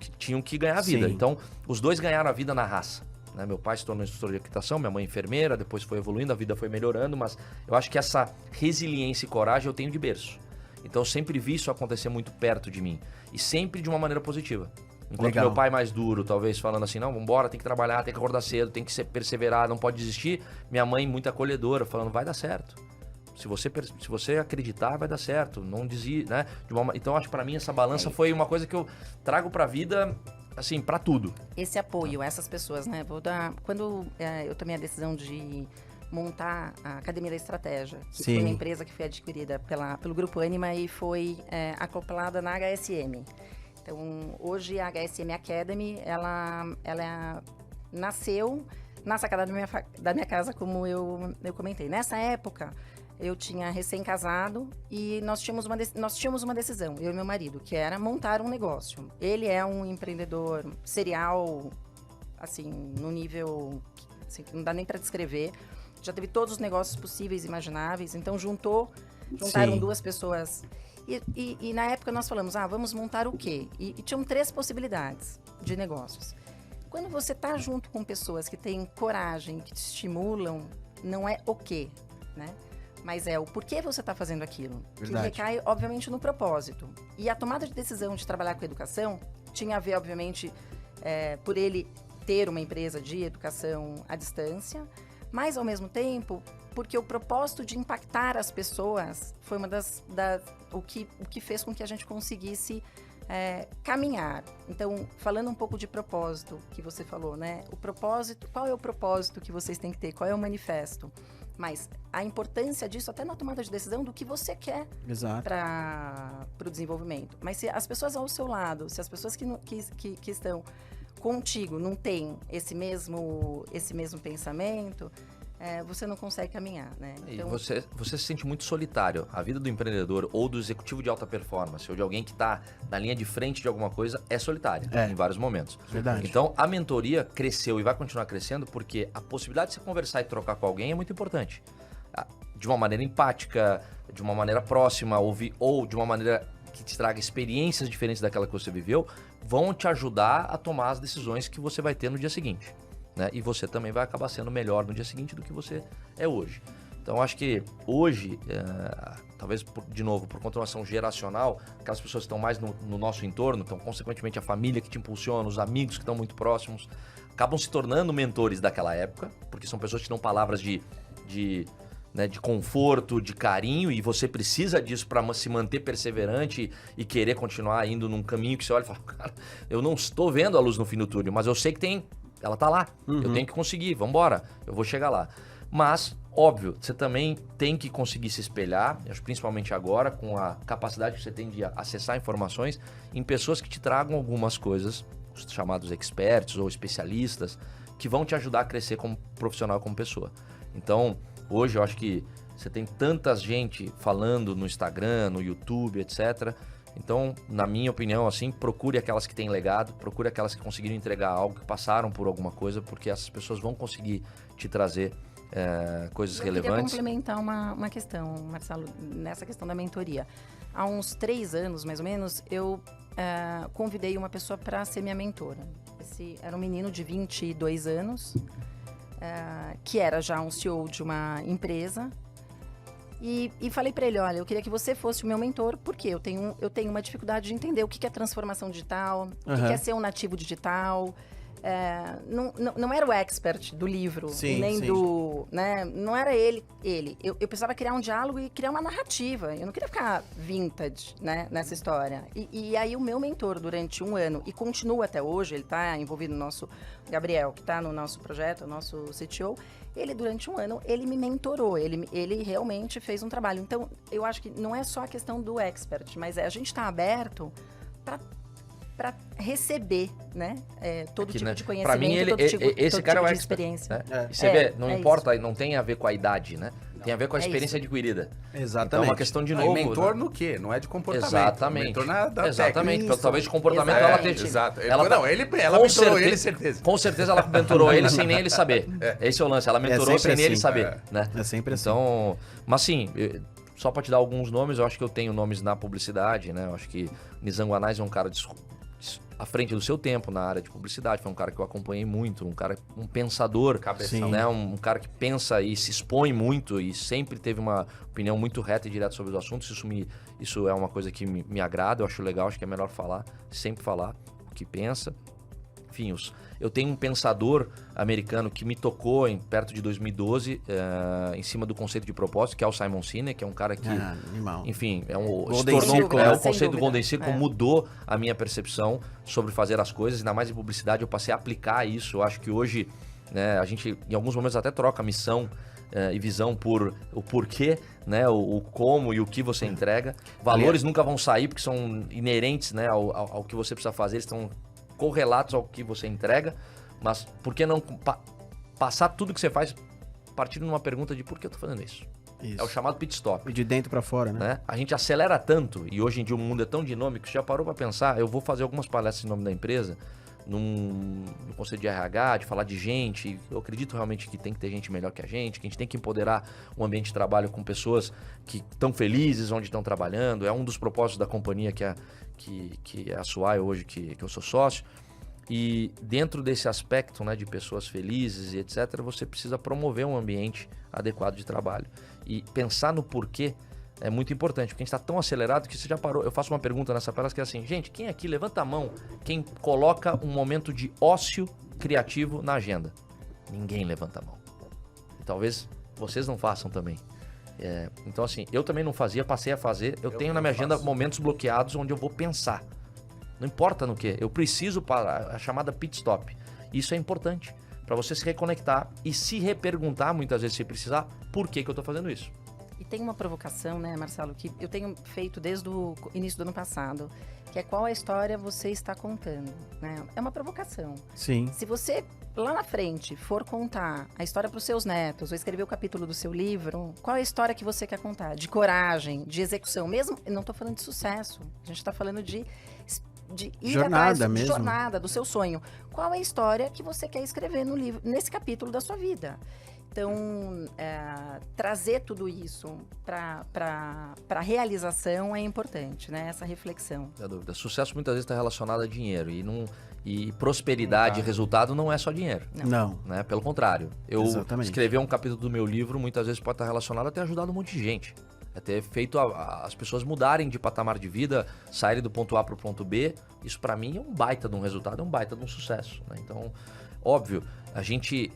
Speaker 4: que tinham que ganhar a vida.
Speaker 1: Sim.
Speaker 4: Então, os 2 ganharam a vida na raça. Né? Meu pai se tornou instrutor de equitação, minha mãe enfermeira, depois foi evoluindo, a vida foi melhorando, mas eu acho que essa resiliência e coragem eu tenho de berço. Então, eu sempre vi isso acontecer muito perto de mim. E sempre de uma maneira positiva. Enquanto meu pai mais duro, talvez falando assim, não, vambora, tem que trabalhar, tem que acordar cedo, tem que perseverar, não pode desistir. Minha mãe muito acolhedora, falando, vai dar certo. Se você acreditar, vai dar certo. Não desistir, né? Então, acho que pra mim essa balança foi uma coisa que eu trago pra vida, assim, pra tudo.
Speaker 3: Esse apoio, essas pessoas, né? Quando eu tomei a decisão de montar a Academia da Estratégia, que foi uma empresa que foi adquirida pelo Grupo Ânima e foi acoplada na HSM. Então, hoje a HSM Academy, ela nasceu na sacada da minha casa, como eu comentei. Nessa época, eu tinha recém-casado e nós tínhamos uma decisão, eu e meu marido, que era montar um negócio. Ele é um empreendedor serial, assim, no nível assim, que não dá nem para descrever. Já teve todos os negócios possíveis e imagináveis. Então, juntaram 2 pessoas. E na época nós falamos, vamos montar o quê? E tinham 3 possibilidades de negócios. Quando você está junto com pessoas que têm coragem, que te estimulam, não é o quê, né? Mas é o porquê você está fazendo aquilo.
Speaker 1: Verdade.
Speaker 3: Que recai, obviamente, no propósito. E a tomada de decisão de trabalhar com educação tinha a ver, obviamente, por ele ter uma empresa de educação à distância, mas, ao mesmo tempo, porque o propósito de impactar as pessoas foi uma o que fez com que a gente conseguisse caminhar. Então, falando um pouco de propósito, que você falou, né? O propósito, qual é o propósito que vocês têm que ter? Qual é o manifesto? Mas a importância disso, até na tomada de decisão, do que você quer para o desenvolvimento. Mas se as pessoas ao seu lado, se as pessoas que estão contigo não têm esse mesmo pensamento, você não consegue caminhar, né?
Speaker 4: Então, e você se sente muito solitário. A vida do empreendedor ou do executivo de alta performance ou de alguém que está na linha de frente de alguma coisa é solitária em vários momentos.
Speaker 1: Verdade.
Speaker 4: Então, a mentoria cresceu e vai continuar crescendo porque a possibilidade de você conversar e trocar com alguém é muito importante. De uma maneira empática, de uma maneira próxima ou de uma maneira que te traga experiências diferentes daquela que você viveu, vão te ajudar a tomar as decisões que você vai ter no dia seguinte. Né? E você também vai acabar sendo melhor no dia seguinte do que você é hoje. Então, acho que hoje, talvez, de novo, por continuação geracional, aquelas pessoas que estão mais no nosso entorno, então, consequentemente, a família que te impulsiona, os amigos que estão muito próximos, acabam se tornando mentores daquela época, porque são pessoas que dão palavras de conforto, de carinho, e você precisa disso para se manter perseverante e querer continuar indo num caminho que você olha e fala, cara, eu não estou vendo a luz no fim do túnel, mas eu sei que ela tá lá, eu tenho que conseguir, vambora, eu vou chegar lá. Mas, óbvio, você também tem que conseguir se espelhar, principalmente agora, com a capacidade que você tem de acessar informações, em pessoas que te tragam algumas coisas, os chamados experts ou especialistas, que vão te ajudar a crescer como profissional, como pessoa. Então, hoje eu acho que você tem tanta gente falando no Instagram, no YouTube, etc. Então, na minha opinião, assim, procure aquelas que têm legado, procure aquelas que conseguiram entregar algo, que passaram por alguma coisa, porque essas pessoas vão conseguir te trazer coisas relevantes.
Speaker 3: Eu queria complementar uma questão, Marcelo, nessa questão da mentoria. Há uns 3 anos, mais ou menos, eu convidei uma pessoa para ser minha mentora. Esse era um menino de 22 anos, que era já um CEO de uma empresa. E falei para ele, olha, eu queria que você fosse o meu mentor, porque eu tenho uma dificuldade de entender o que é transformação digital, o que é ser um nativo digital. Não era o expert do livro, nem do... Né, não era ele. Eu precisava criar um diálogo e criar uma narrativa. Eu não queria ficar vintage, né, nessa história. E aí o meu mentor, durante 1 ano, e continua até hoje, ele está envolvido no nosso... Gabriel, que está no nosso projeto, o nosso CTO, ele, durante 1 ano, ele me mentorou. Ele realmente fez um trabalho. Então, eu acho que não é só a questão do expert, mas a gente está aberto para receber, né, todo tipo de conhecimento,
Speaker 4: pra mim, esse cara é o experiência. Né? E você vê, não importa, isso. Não tem a ver com a idade, né? Tem a ver com a experiência adquirida.
Speaker 1: Exatamente.
Speaker 4: Então é uma questão de novo.
Speaker 2: Mentor no quê? Não é de comportamento.
Speaker 4: Exatamente.
Speaker 2: Mentor da
Speaker 4: exatamente.
Speaker 2: Técnica.
Speaker 4: Talvez de comportamento ela tenha.
Speaker 2: Exato.
Speaker 4: Ela
Speaker 2: mentorou ele, certeza.
Speaker 4: Com certeza ela mentorou ele sem nem ele saber. Esse é o lance. Ela mentorou sem nem ele saber. Né?
Speaker 1: É sempre assim.
Speaker 4: Então, mas assim, só para te dar alguns nomes, eu acho que eu tenho nomes na publicidade, né? Eu acho que Nizam Guanais é um cara à frente do seu tempo na área de publicidade, foi um cara que eu acompanhei muito, um pensador, né? Um cara que pensa e se expõe muito e sempre teve uma opinião muito reta e direta sobre os assuntos. Isso é uma coisa que me agrada, eu acho legal, acho que é melhor sempre falar o que pensa. Enfim, eu tenho um pensador americano que me tocou perto de 2012, em cima do conceito de propósito, que é o Simon Sinek, que é um cara que, enfim, o conceito do Golden Circle mudou a minha percepção sobre fazer as coisas, ainda mais em publicidade, eu passei a aplicar isso. Eu acho que hoje, né, a gente, em alguns momentos, até troca missão e visão por o porquê, né, o como e o que você entrega. Valores nunca vão sair, porque são inerentes, né, ao que você precisa fazer, eles estão correlatos ao que você entrega, mas por que não passar tudo que você faz partindo numa pergunta de por que eu tô fazendo isso? É o chamado pit stop.
Speaker 1: E de dentro para fora, né?
Speaker 4: A gente acelera tanto, e hoje em dia o mundo é tão dinâmico, você já parou para pensar, eu vou fazer algumas palestras em nome da empresa, no conceito de RH, de falar de gente, eu acredito realmente que tem que ter gente melhor que a gente tem que empoderar o ambiente de trabalho com pessoas que estão felizes onde estão trabalhando, é um dos propósitos da companhia que é a Suai hoje, que eu sou sócio. E dentro desse aspecto, né, de pessoas felizes e etc., você precisa promover um ambiente adequado de trabalho. E pensar no porquê é muito importante, porque a gente está tão acelerado que você já parou. Eu faço uma pergunta nessa palestra que é assim, gente, quem aqui, levanta a mão, quem coloca um momento de ócio criativo na agenda? Ninguém levanta a mão. E talvez vocês não façam também. Então assim, eu também não fazia, passei a fazer. Eu tenho na minha agenda momentos bloqueados onde eu vou pensar. Não importa no que, eu preciso para a chamada pit stop. Isso é importante para você se reconectar e se reperguntar, muitas vezes se precisar, por que eu estou fazendo isso.
Speaker 3: E tem uma provocação, né, Marcelo, que eu tenho feito desde o início do ano passado, que é qual a história você está contando, né? É uma provocação.
Speaker 1: Sim.
Speaker 3: Se você, lá na frente, for contar a história para os seus netos, ou escrever o capítulo do seu livro, qual é a história que você quer contar? De coragem, de execução, mesmo, não estou falando de sucesso, a gente está falando de ir
Speaker 1: jornada
Speaker 3: atrás,
Speaker 1: mesmo.
Speaker 3: Jornada, do seu sonho. Qual é a história que você quer escrever no livro, nesse capítulo da sua vida? Então, trazer tudo isso para a realização é importante, né? Essa reflexão.
Speaker 4: Não há dúvida. Sucesso muitas vezes está relacionado a dinheiro e prosperidade e resultado não é só dinheiro.
Speaker 1: Não.
Speaker 4: Né? Pelo contrário. Eu
Speaker 1: Exatamente.
Speaker 4: escrever um capítulo do meu livro muitas vezes pode estar relacionado a ter ajudado um monte de gente. A ter feito as pessoas mudarem de patamar de vida, saírem do ponto A para o ponto B. Isso para mim é um baita de um resultado, é um baita de um sucesso. Né? Então, óbvio, a gente...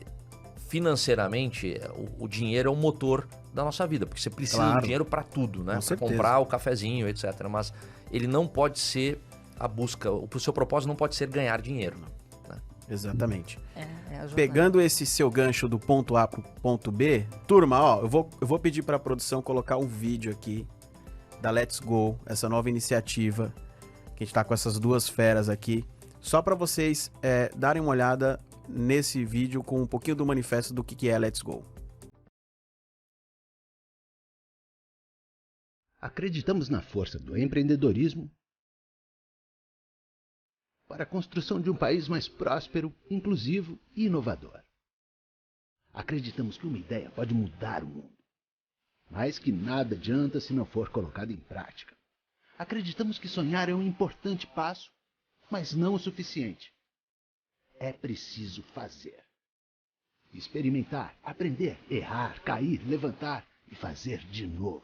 Speaker 4: Financeiramente, o dinheiro é o motor da nossa vida, porque você precisa do dinheiro para tudo, né? Para comprar o cafezinho, etc. Mas ele não pode ser a busca, o seu propósito não pode ser ganhar dinheiro. Né?
Speaker 1: Exatamente. Pegando esse seu gancho do ponto A pro ponto B, turma, ó, eu vou pedir para a produção colocar um vídeo aqui da Let's Go, essa nova iniciativa, que a gente tá com essas duas feras aqui, só para vocês darem uma olhada nesse vídeo com um pouquinho do manifesto do que é Let's Go.
Speaker 5: Acreditamos na força do empreendedorismo para a construção de um país mais próspero, inclusivo e inovador. Acreditamos que uma ideia pode mudar o mundo, mas que nada adianta se não for colocado em prática. Acreditamos que sonhar é um importante passo, mas não o suficiente. É preciso fazer. Experimentar, aprender, errar, cair, levantar e fazer de novo.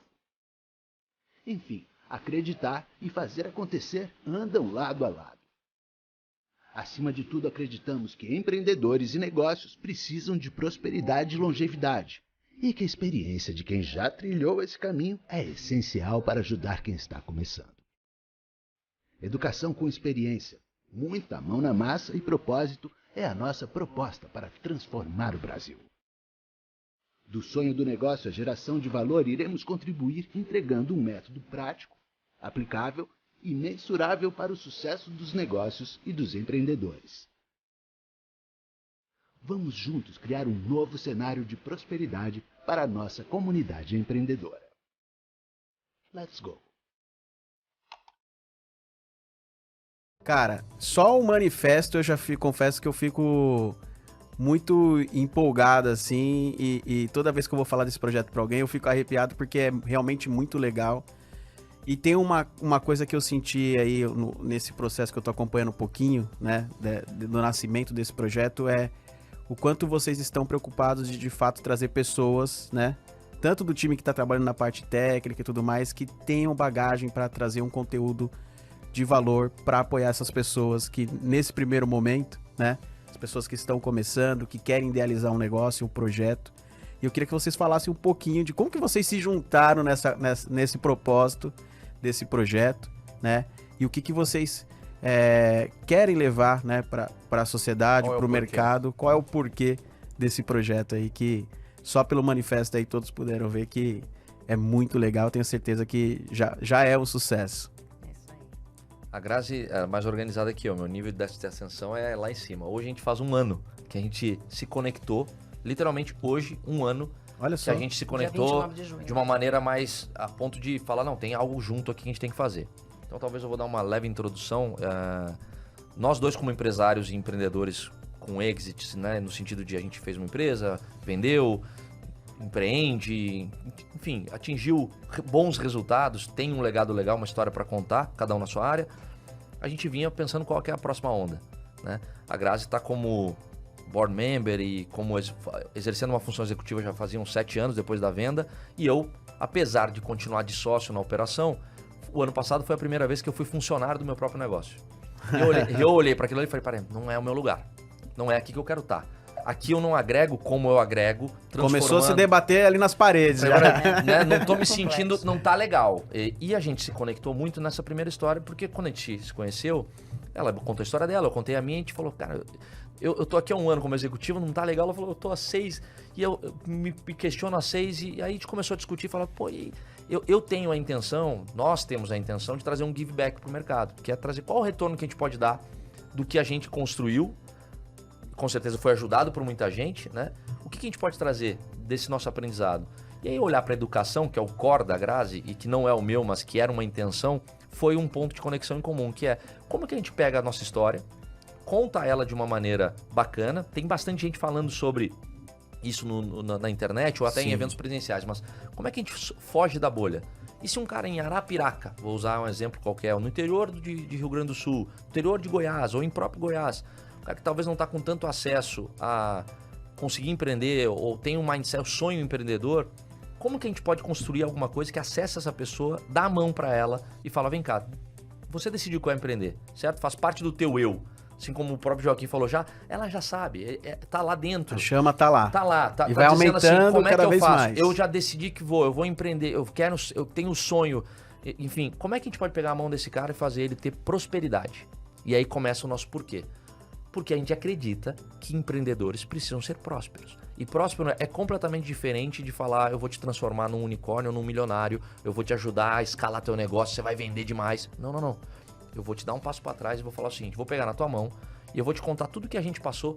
Speaker 5: Enfim, acreditar e fazer acontecer andam lado a lado. Acima de tudo, acreditamos que empreendedores e negócios precisam de prosperidade e longevidade, e que a experiência de quem já trilhou esse caminho é essencial para ajudar quem está começando. Educação com experiência, muita mão na massa e propósito é a nossa proposta para transformar o Brasil. Do sonho do negócio à geração de valor, iremos contribuir entregando um método prático, aplicável e mensurável para o sucesso dos negócios e dos empreendedores. Vamos juntos criar um novo cenário de prosperidade para a nossa comunidade empreendedora. Let's go!
Speaker 1: Cara, só o manifesto eu já confesso que eu fico muito empolgado, assim, e toda vez que eu vou falar desse projeto pra alguém, eu fico arrepiado porque é realmente muito legal. E tem uma coisa que eu senti aí nesse processo que eu tô acompanhando um pouquinho, né, do nascimento desse projeto, é o quanto vocês estão preocupados de fato trazer pessoas, né, tanto do time que tá trabalhando na parte técnica e tudo mais, que tenham bagagem para trazer um conteúdo de valor para apoiar essas pessoas que nesse primeiro momento, né, as pessoas que estão começando, que querem idealizar um negócio, um projeto. E eu queria que vocês falassem um pouquinho de como que vocês se juntaram nesse propósito desse projeto, né, e o que vocês querem levar, né, para a sociedade, para o mercado, qual é o porquê desse projeto aí, que só pelo manifesto aí todos puderam ver que é muito legal, tenho certeza que já é um sucesso.
Speaker 4: A Grazi é mais organizada que eu, meu nível de ascensão é lá em cima. Hoje a gente faz um ano que a gente se conectou, literalmente hoje, um ano. Olha só. Que a gente se conectou de uma maneira mais a ponto de falar, não, tem algo junto aqui que a gente tem que fazer. Então talvez eu vou dar uma leve introdução. Nós dois como empresários e empreendedores com exits, né, no sentido de a gente fez uma empresa, vendeu, empreende, enfim, atingiu bons resultados, tem um legado legal, uma história para contar, cada um na sua área. A gente vinha pensando qual que é a próxima onda, né? A Grazi está como board member e como exercendo uma função executiva já faziam 7 anos depois da venda, e eu, apesar de continuar de sócio na operação, o ano passado foi a primeira vez que eu fui funcionário do meu próprio negócio. Eu olhei para aquilo ali e falei, peraí, não é o meu lugar, não é aqui que eu quero estar. Aqui eu não agrego como eu agrego.
Speaker 1: Começou a se debater ali nas paredes.
Speaker 4: Né? Não tô me sentindo, não tá legal. E a gente se conectou muito nessa primeira história, porque quando a gente se conheceu, ela contou a história dela, eu contei a minha, a gente falou, cara, eu tô aqui há 1 ano como executivo, não tá legal. Ela falou, eu tô há 6, e eu me questiono há 6, e aí a gente começou a discutir, falar, pô, eu tenho a intenção, nós temos a intenção de trazer um give back pro mercado, que é trazer qual o retorno que a gente pode dar do que a gente construiu, com certeza foi ajudado por muita gente, né? O que a gente pode trazer desse nosso aprendizado? E aí olhar para a educação, que é o core da Grazi, e que não é o meu, mas que era uma intenção, foi um ponto de conexão em comum, que é como que a gente pega a nossa história, conta ela de uma maneira bacana, tem bastante gente falando sobre isso na internet ou até em eventos presenciais, mas como é que a gente foge da bolha? E se um cara em Arapiraca, vou usar um exemplo qualquer, no interior de Rio Grande do Sul, interior de Goiás ou em próprio Goiás, o cara que talvez não está com tanto acesso a conseguir empreender ou tem um mindset, um sonho empreendedor, como que a gente pode construir alguma coisa que acesse essa pessoa, dá a mão para ela e fala, vem cá, você decidiu qual é empreender, certo? Faz parte do teu eu. Assim como o próprio Joaquim falou ela já sabe, tá lá dentro.
Speaker 1: A chama tá lá.
Speaker 4: Tá lá, tá,
Speaker 1: e
Speaker 4: tá
Speaker 1: vai
Speaker 4: dizendo
Speaker 1: aumentando
Speaker 4: assim, como é que eu faço?
Speaker 1: mais.
Speaker 4: Eu já decidi que eu vou empreender, eu tenho um sonho. Enfim, como é que a gente pode pegar a mão desse cara e fazer ele ter prosperidade? E aí começa o nosso porquê. Porque a gente acredita que empreendedores precisam ser prósperos. E próspero é completamente diferente de falar, eu vou te transformar num unicórnio ou num milionário, eu vou te ajudar a escalar teu negócio, você vai vender demais. Não. Eu vou te dar um passo para trás e vou falar o seguinte, vou pegar na tua mão e eu vou te contar tudo que a gente passou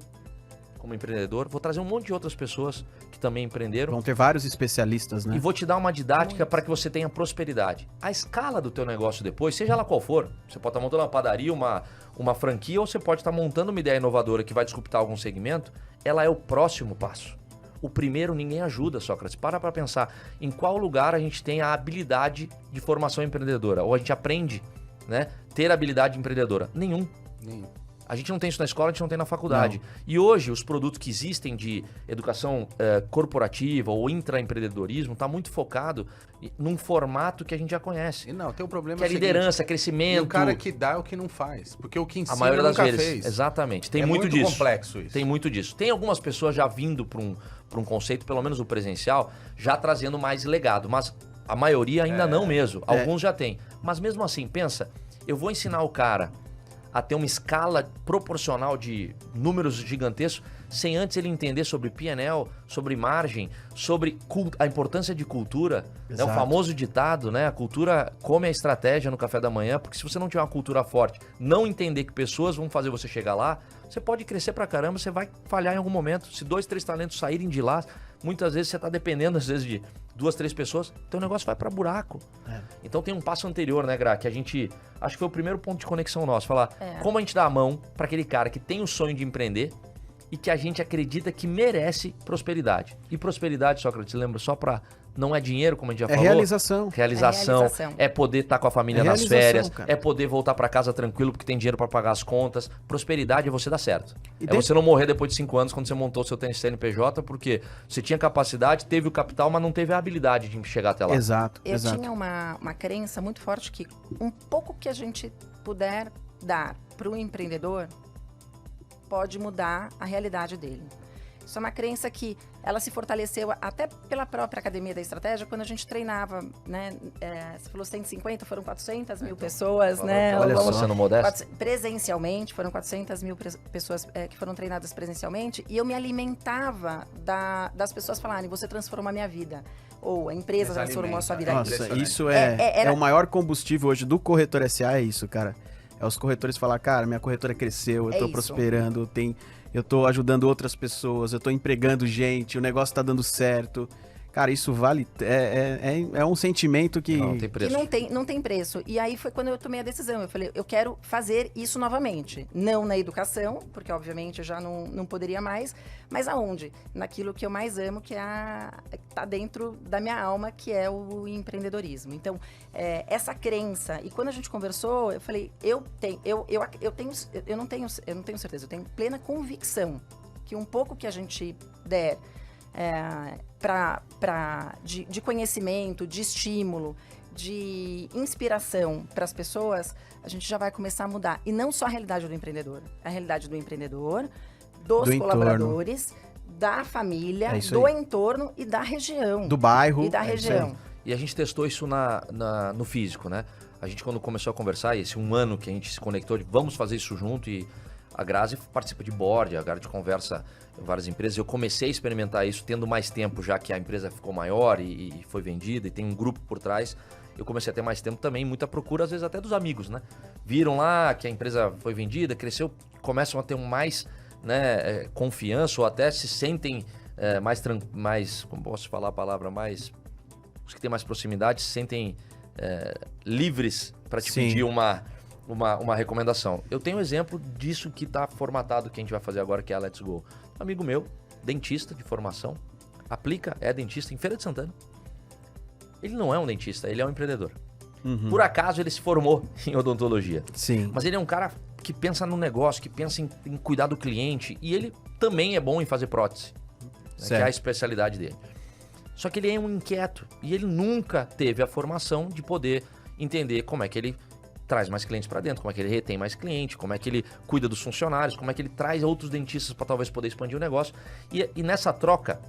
Speaker 4: como empreendedor, vou trazer um monte de outras pessoas que também empreenderam.
Speaker 1: Vão ter vários especialistas, né?
Speaker 4: E vou te dar uma didática para que você tenha prosperidade. A escala do teu negócio depois, seja lá qual for, você pode estar montando uma padaria, uma franquia, ou você pode estar montando uma ideia inovadora que vai disruptar algum segmento, ela é o próximo passo. O primeiro ninguém ajuda, Sócrates. Para pensar em qual lugar a gente tem a habilidade de formação empreendedora, ou a gente aprende, né, ter habilidade empreendedora. Nenhum. A gente não tem isso na escola, a gente não tem na faculdade. Não. E hoje, os produtos que existem de educação corporativa ou intraempreendedorismo está muito focado num formato que a gente já conhece.
Speaker 2: E não, tem um problema
Speaker 4: que é liderança, crescimento.
Speaker 2: E o cara que dá é o que não faz. Porque o que ensina
Speaker 4: a maioria das vezes
Speaker 2: fez.
Speaker 4: Exatamente. Tem muito disso.
Speaker 2: É muito complexo isso.
Speaker 4: Tem muito disso. Tem algumas pessoas já vindo para um conceito, pelo menos o presencial, já trazendo mais legado. Mas a maioria ainda não mesmo. Alguns já tem. Mas mesmo assim, pensa, eu vou ensinar o cara a ter uma escala proporcional de números gigantescos, sem antes ele entender sobre P&L, sobre margem, sobre a importância de cultura, né? O famoso ditado, né? A cultura come a estratégia no café da manhã, porque se você não tiver uma cultura forte, não entender que pessoas vão fazer você chegar lá, você pode crescer pra caramba, você vai falhar em algum momento. Se 2, 3 talentos saírem de lá, muitas vezes você tá dependendo, às vezes, de 2, 3 pessoas, então o negócio vai pra buraco. Então tem um passo anterior, né, Gra, que a gente, acho que foi o primeiro ponto de conexão nosso, falar como a gente dá a mão pra aquele cara que tem o sonho de empreender e que a gente acredita que merece prosperidade. E prosperidade, Sócrates, lembra, só pra... Não é dinheiro, como a gente já falou.
Speaker 1: Realização.
Speaker 4: É poder estar com a família nas férias, cara. É poder voltar para casa tranquilo porque tem dinheiro para pagar as contas. Prosperidade é você dar certo. Você não morrer depois de 5 anos quando você montou seu CNPJ, porque você tinha capacidade, teve o capital, mas não teve a habilidade de chegar até lá.
Speaker 1: Exato.
Speaker 3: Eu tinha uma crença muito forte que um pouco que a gente puder dar para o empreendedor pode mudar a realidade dele. Isso é uma crença que ela se fortaleceu até pela própria Academia da Estratégia, quando a gente treinava, né? Você falou 150, foram 400 mil pessoas, né?
Speaker 4: Olha só, sendo modesto.
Speaker 3: Presencialmente, foram 400 mil pessoas que foram treinadas presencialmente, e eu me alimentava das pessoas falarem, você transformou a minha vida, ou a empresa transformou a sua vida.
Speaker 1: Nossa, isso é o maior combustível hoje do Corretor SA, é isso, cara. É os corretores falar, cara, minha corretora cresceu, eu tô prosperando, eu tô ajudando outras pessoas, eu tô empregando gente, o negócio tá dando certo. Cara, isso vale... É um sentimento que...
Speaker 4: Não tem preço.
Speaker 3: Que não tem preço. E aí foi quando eu tomei a decisão. Eu falei, eu quero fazer isso novamente. Não na educação, porque obviamente eu já não poderia mais. Mas aonde? Naquilo que eu mais amo, que tá dentro da minha alma, que é o empreendedorismo. Então, essa crença... E quando a gente conversou, eu falei, eu não tenho certeza, eu tenho plena convicção que um pouco que a gente der... de conhecimento, de estímulo, de inspiração para as pessoas, a gente já vai começar a mudar. E não só a realidade do empreendedor, a realidade do empreendedor, dos colaboradores, da família, do entorno e da região.
Speaker 1: Do bairro.
Speaker 3: E da região.
Speaker 4: E a gente testou isso no físico, né? A gente, quando começou a conversar, esse 1 ano que a gente se conectou, vamos fazer isso junto, e a Grazi participa de board, a Grazi conversa em várias empresas. Eu comecei a experimentar isso tendo mais tempo, já que a empresa ficou maior e foi vendida e tem um grupo por trás. Eu comecei a ter mais tempo também, muita procura, às vezes até dos amigos, né? Viram lá que a empresa foi vendida, cresceu, começam a ter mais confiança, ou até se sentem mais, como posso falar a palavra, mais... Os que têm mais proximidade se sentem livres para te pedir uma recomendação. Eu tenho um exemplo disso que está formatado, que a gente vai fazer agora, que é a Let's Go. Um amigo meu, dentista de formação, aplica, é dentista em Feira de Santana. Ele não é um dentista, ele é um empreendedor. Por acaso ele se formou em odontologia.
Speaker 1: Sim.
Speaker 4: Mas ele é um cara que pensa no negócio, que pensa em cuidar do cliente. E ele também é bom em fazer prótese, né, que é a especialidade dele. Só que ele é um inquieto e ele nunca teve a formação de poder entender como é que ele traz mais clientes para dentro, como é que ele retém mais cliente, como é que ele cuida dos funcionários, como é que ele traz outros dentistas para talvez poder expandir o negócio. E nessa troca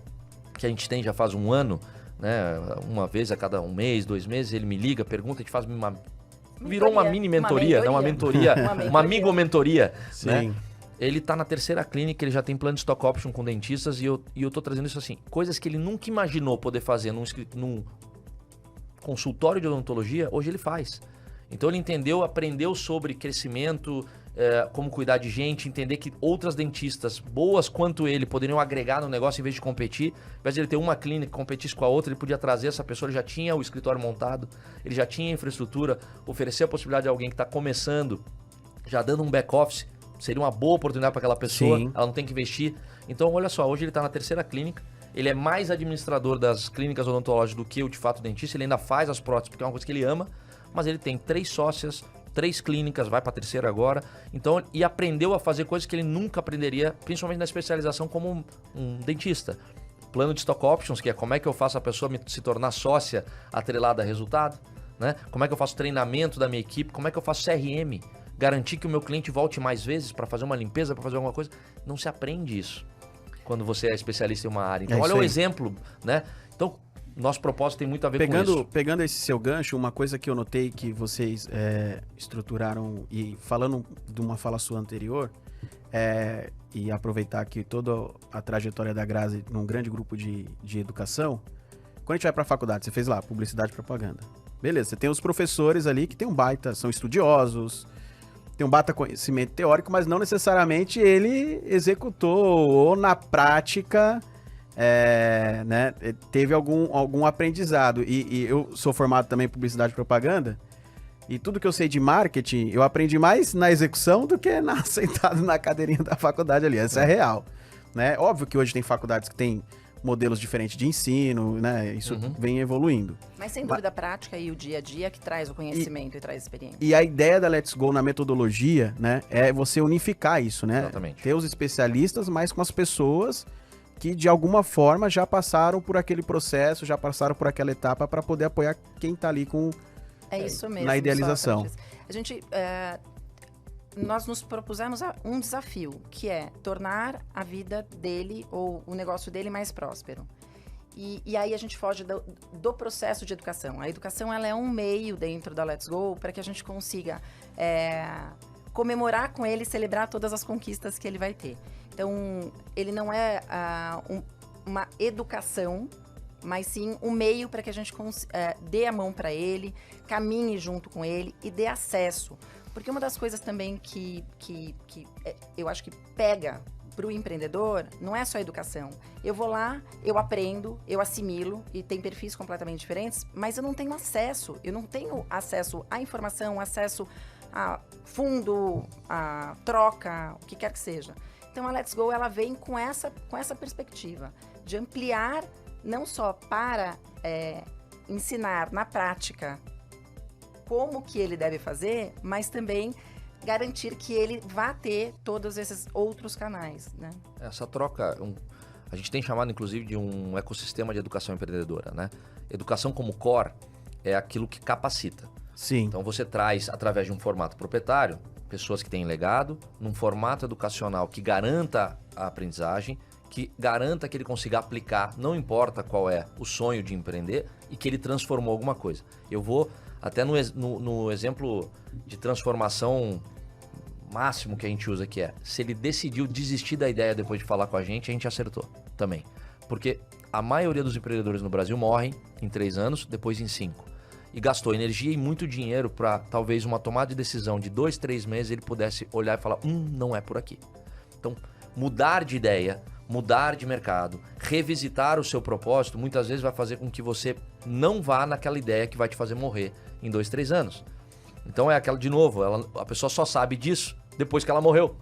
Speaker 4: que a gente tem já faz um ano, né, uma vez a cada um mês, 2 meses, ele me liga, pergunta, a gente faz uma... Virou uma mini mentoria, uma mentoria, uma amigo-mentoria, né? Ele tá na 3ª clínica, ele já tem plano de stock option com dentistas e eu tô trazendo isso assim, coisas que ele nunca imaginou poder fazer num consultório de odontologia, hoje ele faz. Então ele entendeu, aprendeu sobre crescimento, como cuidar de gente, entender que outras dentistas boas quanto ele poderiam agregar no negócio em vez de competir. Ao invés de ele ter uma clínica que competisse com a outra, ele podia trazer essa pessoa, ele já tinha o escritório montado, ele já tinha a infraestrutura, oferecer a possibilidade de alguém que está começando, já dando um back-office, seria uma boa oportunidade para aquela pessoa, ela não tem que investir. Então olha só, hoje ele está na 3ª clínica, ele é mais administrador das clínicas odontológicas do que o de fato dentista, ele ainda faz as próteses porque é uma coisa que ele ama, mas ele tem 3 sócias, 3 clínicas, vai para a 3ª agora. Então, e aprendeu a fazer coisas que ele nunca aprenderia, principalmente na especialização como um dentista. Plano de stock options, que é como é que eu faço a pessoa se tornar sócia atrelada a resultado, né? Como é que eu faço treinamento da minha equipe, como é que eu faço CRM, garantir que o meu cliente volte mais vezes para fazer uma limpeza, para fazer alguma coisa. Não se aprende isso quando você é especialista em uma área. Então, olha o exemplo, né? Então, nosso propósito tem muito a ver com isso.
Speaker 1: Pegando esse seu gancho, uma coisa que eu notei que vocês estruturaram, e falando de uma fala sua anterior, e aproveitar aqui toda a trajetória da Grazi num grande grupo de educação, quando a gente vai para a faculdade, você fez lá, publicidade e propaganda. Beleza, você tem os professores ali que tem um baita, são estudiosos, tem um baita conhecimento teórico, mas não necessariamente ele executou ou na prática... né, teve algum aprendizado e eu sou formado também em publicidade e propaganda e tudo que eu sei de marketing eu aprendi mais na execução do que sentado na cadeirinha da faculdade ali, isso é real, né? Óbvio que hoje tem faculdades que tem modelos diferentes de ensino, né? Isso vem evoluindo.
Speaker 3: Mas sem dúvida a prática e o dia a dia que traz o conhecimento e traz a experiência.
Speaker 1: E a ideia da Let's Go na metodologia, né, é você unificar isso, né?
Speaker 4: Exatamente.
Speaker 1: Ter os especialistas, mas com as pessoas que de alguma forma já passaram por aquele processo, já passaram por aquela etapa para poder apoiar quem está ali com
Speaker 3: isso mesmo,
Speaker 1: na idealização.
Speaker 3: Sócrates. A gente, nós nos propusemos um desafio, que é tornar a vida dele ou o negócio dele mais próspero. E aí a gente foge do processo de educação. A educação ela é um meio dentro da Let's Go para que a gente consiga comemorar com ele e celebrar todas as conquistas que ele vai ter. Então, ele não é uma educação, mas sim um meio para que a gente dê a mão para ele, caminhe junto com ele e dê acesso. Porque uma das coisas também que eu acho que pega para o empreendedor não é só a educação. Eu vou lá, eu aprendo, eu assimilo e tem perfis completamente diferentes, mas eu não tenho acesso. Eu não tenho acesso à informação, acesso a fundo, a troca, o que quer que seja. Então, a Let's Go, ela vem com essa perspectiva de ampliar, não só para ensinar na prática como que ele deve fazer, mas também garantir que ele vá ter todos esses outros canais, né?
Speaker 4: Essa troca, a gente tem chamado, inclusive, de um ecossistema de educação empreendedora, né? Educação como core é aquilo que capacita.
Speaker 1: Sim.
Speaker 4: Então, você traz, através de um formato proprietário, pessoas que têm legado, num formato educacional que garanta a aprendizagem, que garanta que ele consiga aplicar, não importa qual é o sonho de empreender, e que ele transformou alguma coisa. Eu vou até no exemplo de transformação máximo que a gente usa, que é, se ele decidiu desistir da ideia depois de falar com a gente acertou também. Porque a maioria dos empreendedores no Brasil morrem em 3 anos, depois em 5. E gastou energia e muito dinheiro para talvez uma tomada de decisão de 2, 3 meses ele pudesse olhar e falar, não é por aqui. Então, mudar de ideia, mudar de mercado, revisitar o seu propósito, muitas vezes vai fazer com que você não vá naquela ideia que vai te fazer morrer em 2, 3 anos. Então é aquela, de novo, a pessoa só sabe disso depois que ela morreu.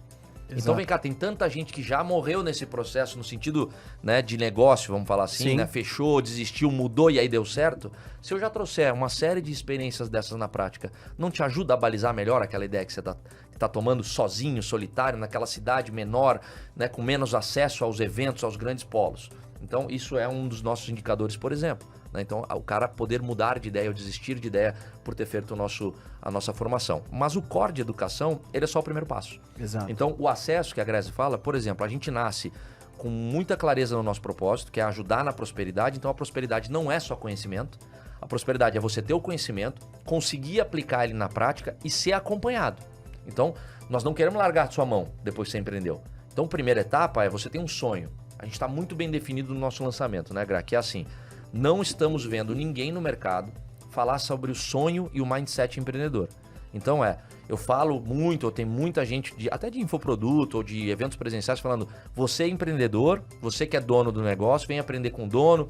Speaker 1: Exato.
Speaker 4: Então vem cá, tem tanta gente que já morreu nesse processo, no sentido, né, de negócio, vamos falar assim, né? Fechou, desistiu, mudou e aí deu certo. Se eu já trouxer uma série de experiências dessas na prática, não te ajuda a balizar melhor aquela ideia que você tá tomando sozinho, solitário, naquela cidade menor, né, com menos acesso aos eventos, aos grandes polos? Então isso é um dos nossos indicadores, por exemplo. Né? Então o cara poder mudar de ideia ou desistir de ideia por ter feito a nossa formação. Mas o core de educação, ele é só o primeiro passo.
Speaker 1: Exato.
Speaker 4: Então o acesso que a Grazi fala, por exemplo, a gente nasce com muita clareza no nosso propósito, que é ajudar na prosperidade. Então a prosperidade não é só conhecimento. A prosperidade é você ter o conhecimento, conseguir aplicar ele na prática e ser acompanhado. Então nós não queremos largar de sua mão depois que você empreendeu. Então a primeira etapa é você ter um sonho. A gente está muito bem definido no nosso lançamento, né, Gra? Que é assim, não estamos vendo ninguém no mercado falar sobre o sonho e o mindset empreendedor. Então eu falo muito, eu tenho muita gente, até de infoproduto ou de eventos presenciais falando, você é empreendedor, você que é dono do negócio, vem aprender com o dono,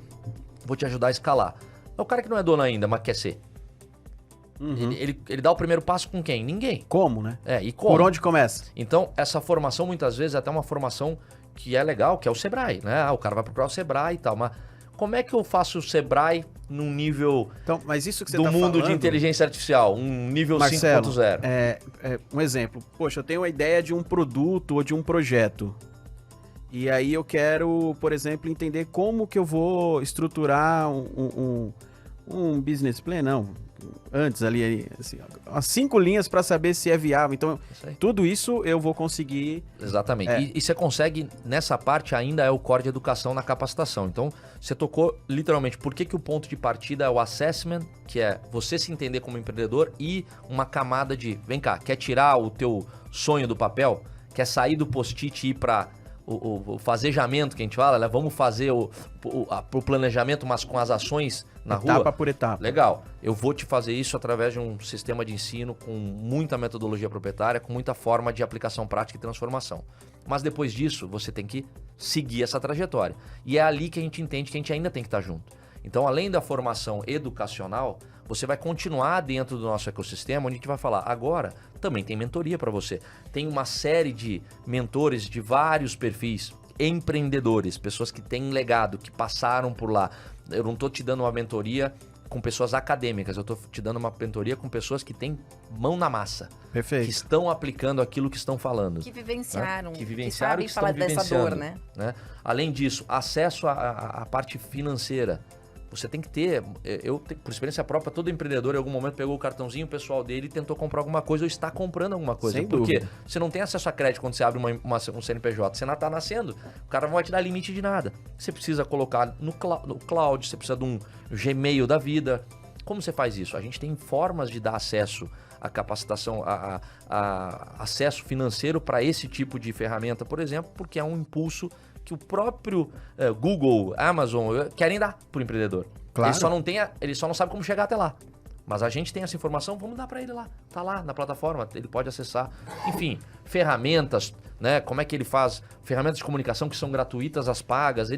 Speaker 4: vou te ajudar a escalar. É o cara que não é dono ainda, mas quer ser. Uhum. Ele dá o primeiro passo com quem? Ninguém.
Speaker 1: Como, né?
Speaker 4: E como?
Speaker 1: Por onde começa?
Speaker 4: Então, essa formação muitas vezes é até uma formação que é legal, que é o Sebrae, né? O cara vai procurar o Sebrae e tal, mas como é que eu faço o Sebrae num nível
Speaker 1: então, mas isso que você
Speaker 4: do
Speaker 1: tá
Speaker 4: mundo
Speaker 1: falando,
Speaker 4: de inteligência artificial, um nível
Speaker 1: 5.0? Um exemplo. Poxa, eu tenho a ideia de um produto ou de um projeto. E aí eu quero, por exemplo, entender como que eu vou estruturar um business plan, não. Antes ali, assim, as 5 linhas para saber se é viável. Então, tudo isso eu vou conseguir...
Speaker 4: Exatamente. E você consegue, nessa parte ainda é o core de educação na capacitação. Então, você tocou literalmente por que o ponto de partida é o assessment, que é você se entender como empreendedor e uma camada de, vem cá, quer tirar o teu sonho do papel? Quer sair do post-it e ir para o fazejamento que a gente fala, né? Vamos fazer o planejamento, mas com as ações na rua.
Speaker 1: Etapa por etapa.
Speaker 4: Legal. Eu vou te fazer isso através de um sistema de ensino com muita metodologia proprietária, com muita forma de aplicação prática e transformação. Mas depois disso, você tem que seguir essa trajetória. E é ali que a gente entende que a gente ainda tem que estar junto. Então, além da formação educacional, você vai continuar dentro do nosso ecossistema, onde a gente vai falar, agora também tem mentoria para você. Tem uma série de mentores de vários perfis, empreendedores, pessoas que têm legado, que passaram por lá. Eu não estou te dando uma mentoria com pessoas acadêmicas, eu estou te dando uma mentoria com pessoas que têm mão na massa.
Speaker 1: Perfeito.
Speaker 4: Que estão aplicando aquilo que estão falando.
Speaker 3: Que vivenciaram.
Speaker 4: Né? Que vivenciaram,
Speaker 3: que sabem falar dessa dor, né?
Speaker 4: Além disso, acesso à parte financeira. Você tem que ter, por experiência própria, todo empreendedor em algum momento pegou o cartãozinho pessoal dele e tentou comprar alguma coisa ou está comprando alguma coisa.
Speaker 1: Sem
Speaker 4: Porque
Speaker 1: dúvida.
Speaker 4: você não tem acesso a crédito quando você abre um CNPJ. Você não está nascendo, o cara não vai te dar limite de nada. Você precisa colocar no cloud, você precisa de um Gmail da vida. Como você faz isso? A gente tem formas de dar acesso à capacitação, a acesso financeiro para esse tipo de ferramenta, por exemplo, porque é um impulso que o próprio Google, Amazon querem dar para o empreendedor.
Speaker 1: Claro.
Speaker 4: Ele só não sabe como chegar até lá. Mas a gente tem essa informação, vamos dar para ele lá. Tá lá na plataforma, ele pode acessar. Enfim, ferramentas, né? Como é que ele faz? Ferramentas de comunicação que são gratuitas, as pagas.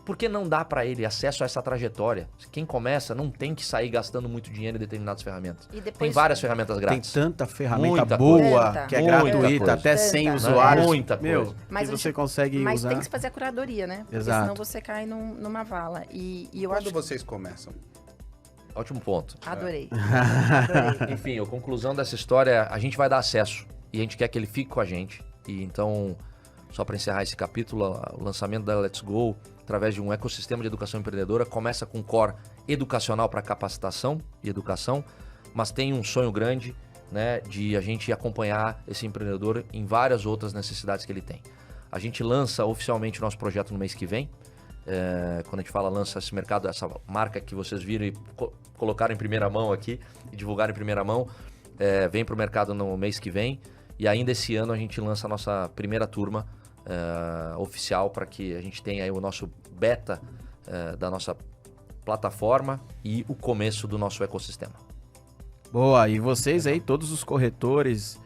Speaker 4: Por que não dá para ele acesso a essa trajetória? Quem começa não tem que sair gastando muito dinheiro em determinadas ferramentas. Tem várias ferramentas grátis.
Speaker 1: Tem tanta ferramenta
Speaker 4: muita
Speaker 1: boa,
Speaker 3: coisa.
Speaker 1: que é
Speaker 4: Muita
Speaker 1: gratuita,
Speaker 4: coisa.
Speaker 1: até sem
Speaker 3: Tanta.
Speaker 1: usuários.
Speaker 4: Muita coisa.
Speaker 3: Mas
Speaker 1: que você consegue
Speaker 3: Mas
Speaker 1: usar.
Speaker 3: tem que fazer a curadoria, né? Porque
Speaker 1: Exato.
Speaker 3: senão você cai numa vala. E eu
Speaker 2: Quando
Speaker 3: acho...
Speaker 2: vocês começam?
Speaker 4: Ótimo ponto.
Speaker 3: Adorei. Adorei.
Speaker 4: Enfim, a conclusão dessa história, a gente vai dar acesso e a gente quer que ele fique com a gente. E então, só para encerrar esse capítulo, o lançamento da Let's Go, através de um ecossistema de educação empreendedora, começa com core educacional para capacitação e educação, mas tem um sonho grande, né, de a gente acompanhar esse empreendedor em várias outras necessidades que ele tem. A gente lança oficialmente o nosso projeto no mês que vem. Quando a gente fala lança esse mercado, essa marca que vocês viram e colocaram em primeira mão aqui e divulgaram em primeira mão, vem para o mercado no mês que vem. E ainda esse ano a gente lança a nossa primeira turma oficial para que a gente tenha aí o nosso beta da nossa plataforma e o começo do nosso ecossistema.
Speaker 1: Boa, e vocês aí, todos os corretores,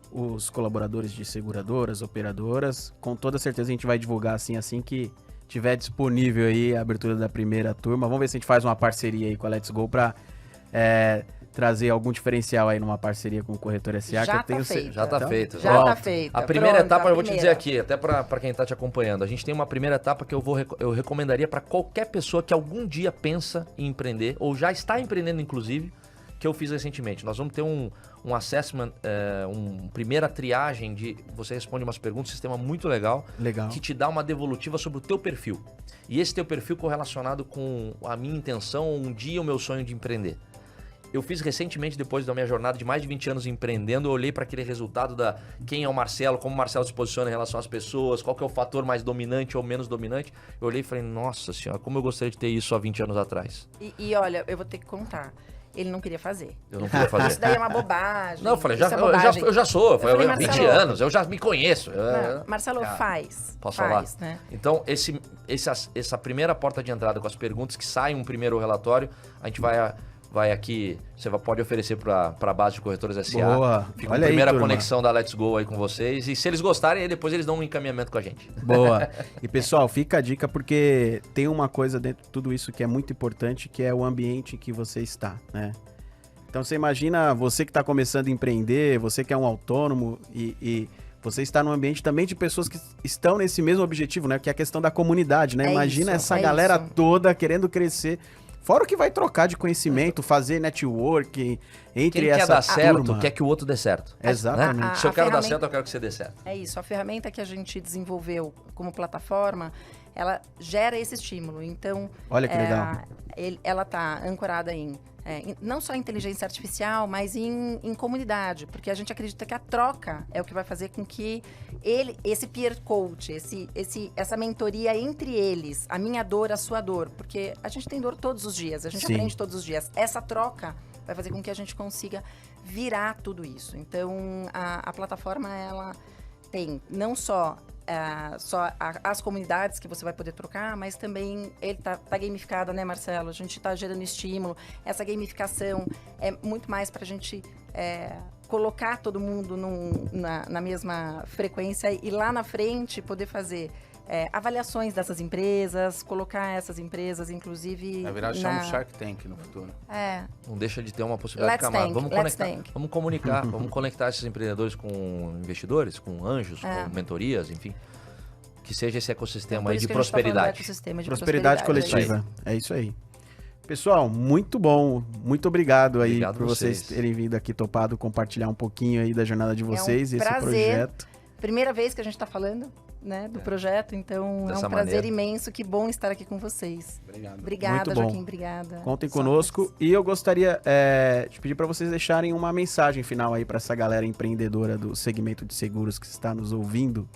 Speaker 1: os colaboradores de seguradoras, operadoras, com toda certeza a gente vai divulgar assim que tiver disponível aí a abertura da primeira turma. Vamos ver se a gente faz uma parceria aí com a Let's Go para trazer algum diferencial aí numa parceria com o Corretor SA,
Speaker 3: Já
Speaker 1: que eu tenho
Speaker 3: tá feito.
Speaker 4: Já tá feito.
Speaker 3: Já tá feito.
Speaker 4: A primeira
Speaker 3: Pronto,
Speaker 4: etapa,
Speaker 3: a
Speaker 4: eu vou te dizer
Speaker 3: primeira.
Speaker 4: aqui, até pra quem tá te acompanhando. A gente tem uma primeira etapa que eu recomendaria pra qualquer pessoa que algum dia pensa em empreender, ou já está empreendendo, inclusive, que eu fiz recentemente. Nós vamos ter um assessment, uma primeira triagem de... Você responde umas perguntas, um sistema muito legal.
Speaker 1: Legal.
Speaker 4: Que te dá uma devolutiva sobre o teu perfil. E esse teu perfil correlacionado com a minha intenção, um dia o meu sonho de empreender. Eu fiz recentemente, depois da minha jornada de mais de 20 anos empreendendo, eu olhei para aquele resultado da quem é o Marcelo, como o Marcelo se posiciona em relação às pessoas, qual que é o fator mais dominante ou menos dominante. Eu olhei e falei, nossa senhora, como eu gostaria de ter isso há 20 anos atrás.
Speaker 3: E olha, eu vou ter que contar. Ele não queria fazer.
Speaker 4: Eu não queria fazer.
Speaker 3: Isso daí é uma bobagem.
Speaker 4: Não, eu falei,
Speaker 3: isso é bobagem.
Speaker 4: eu já sou,
Speaker 3: falei,
Speaker 4: eu 20
Speaker 3: Marcelo,
Speaker 4: anos, eu já me conheço.
Speaker 3: Não, Marcelo,
Speaker 4: Cara,
Speaker 3: faz.
Speaker 4: Posso
Speaker 3: faz,
Speaker 4: falar?
Speaker 3: Né?
Speaker 4: Então, essa primeira porta de entrada com as perguntas que saem um primeiro relatório, a gente vai aqui, você pode oferecer para a base de Corretores SA.
Speaker 1: Boa.
Speaker 4: Fica
Speaker 1: Olha
Speaker 4: a
Speaker 1: aí,
Speaker 4: primeira
Speaker 1: turma.
Speaker 4: conexão da Let's Go aí com vocês. E se eles gostarem, aí depois eles dão um encaminhamento com a gente.
Speaker 1: Boa. E pessoal, fica a dica porque tem uma coisa dentro de tudo isso que é muito importante, que é o ambiente em que você está, né? Então você imagina você que está começando a empreender, você que é um autônomo e você está num ambiente também de pessoas que estão nesse mesmo objetivo, né? Que é a questão da comunidade, né? Imagina essa galera toda querendo crescer. Fora o que vai trocar de conhecimento, fazer network entre
Speaker 4: Quem
Speaker 1: essa
Speaker 4: quer dar certo,
Speaker 1: turma.
Speaker 4: quer que o outro dê certo.
Speaker 1: Exatamente.
Speaker 4: Se eu quero dar
Speaker 3: ferramenta-
Speaker 4: certo, eu quero que você dê certo.
Speaker 3: É isso, a ferramenta que a gente desenvolveu como plataforma, ela gera esse estímulo. Então,
Speaker 1: Olha que legal.
Speaker 3: Ela está ancorada em não só inteligência artificial, mas em comunidade, porque a gente acredita que a troca é o que vai fazer com que esse peer coach, essa mentoria entre eles, a minha dor, a sua dor, porque a gente tem dor todos os dias, a gente
Speaker 1: Sim.
Speaker 3: aprende todos os dias. Essa troca vai fazer com que a gente consiga virar tudo isso. Então, a plataforma, ela tem não só as comunidades que você vai poder trocar, mas também ele tá gamificada, né, Marcelo? A gente tá gerando estímulo. Essa gamificação é muito mais para a gente colocar todo mundo na mesma frequência e lá na frente poder fazer avaliações dessas empresas, colocar essas empresas, inclusive...
Speaker 2: Vai virar chama Shark Tank no futuro.
Speaker 4: Não deixa de ter uma possibilidade de camada. Vamos comunicar, vamos conectar esses empreendedores com investidores, com anjos, com mentorias, enfim. Que seja esse ecossistema aí de prosperidade.
Speaker 1: Prosperidade coletiva. É isso aí. Pessoal, muito bom. Muito obrigado aí por vocês terem vindo aqui topado, compartilhar um pouquinho aí da jornada de vocês e esse projeto.
Speaker 3: Primeira vez que a gente está falando, né, do projeto, então é um prazer imenso, que bom estar aqui com vocês.
Speaker 2: Obrigado.
Speaker 3: Obrigada, Joaquim, obrigada.
Speaker 1: Contem conosco e eu gostaria de pedir para vocês deixarem uma mensagem final aí para essa galera empreendedora do segmento de seguros que está nos ouvindo.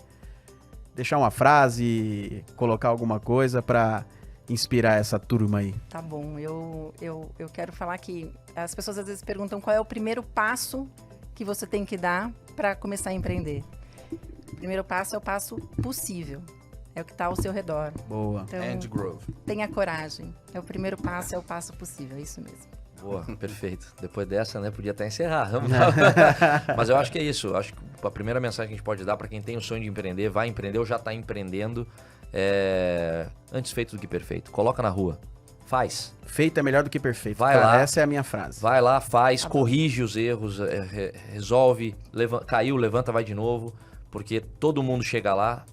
Speaker 1: Deixar uma frase, colocar alguma coisa para inspirar essa turma aí.
Speaker 3: Tá bom, eu quero falar que as pessoas às vezes perguntam qual é o primeiro passo que você tem que dar para começar a empreender. O primeiro passo é o passo possível. É o que está ao seu redor.
Speaker 1: Boa.
Speaker 3: Então,
Speaker 2: And Grove.
Speaker 3: Tenha coragem. É o primeiro passo, é o passo possível. É isso mesmo.
Speaker 4: Boa, perfeito. Depois dessa, né, podia até encerrar. Mas eu acho que é isso. Eu acho que a primeira mensagem que a gente pode dar para quem tem o sonho de empreender, vai empreender ou já está empreendendo, antes feito do que perfeito. Coloca na rua. Faz.
Speaker 1: Feito é melhor do que perfeito.
Speaker 4: Vai lá.
Speaker 1: Essa é a minha frase.
Speaker 4: Vai lá, faz, corrige os erros, resolve, caiu, levanta, vai de novo. Porque todo mundo chega lá,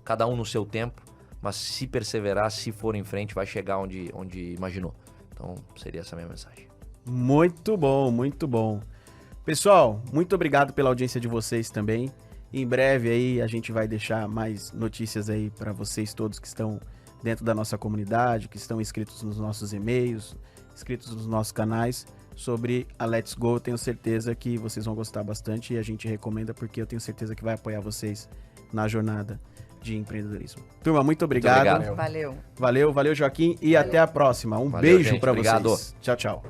Speaker 4: cada um no seu tempo, mas se perseverar, se for em frente, vai chegar onde imaginou. Então, seria essa a minha mensagem.
Speaker 1: Muito bom, muito bom. Pessoal, muito obrigado pela audiência de vocês também. Em breve aí a gente vai deixar mais notícias aí para vocês todos que estão dentro da nossa comunidade, que estão inscritos nos nossos e-mails, inscritos nos nossos canais, sobre a Let's Go. Tenho certeza que vocês vão gostar bastante e a gente recomenda porque eu tenho certeza que vai apoiar vocês na jornada de empreendedorismo. Turma, muito obrigado.
Speaker 3: Valeu.
Speaker 1: Valeu, Joaquim, e até a próxima. Um
Speaker 4: Valeu,
Speaker 1: beijo
Speaker 4: gente.
Speaker 1: para
Speaker 4: Obrigado.
Speaker 1: vocês. Tchau, tchau.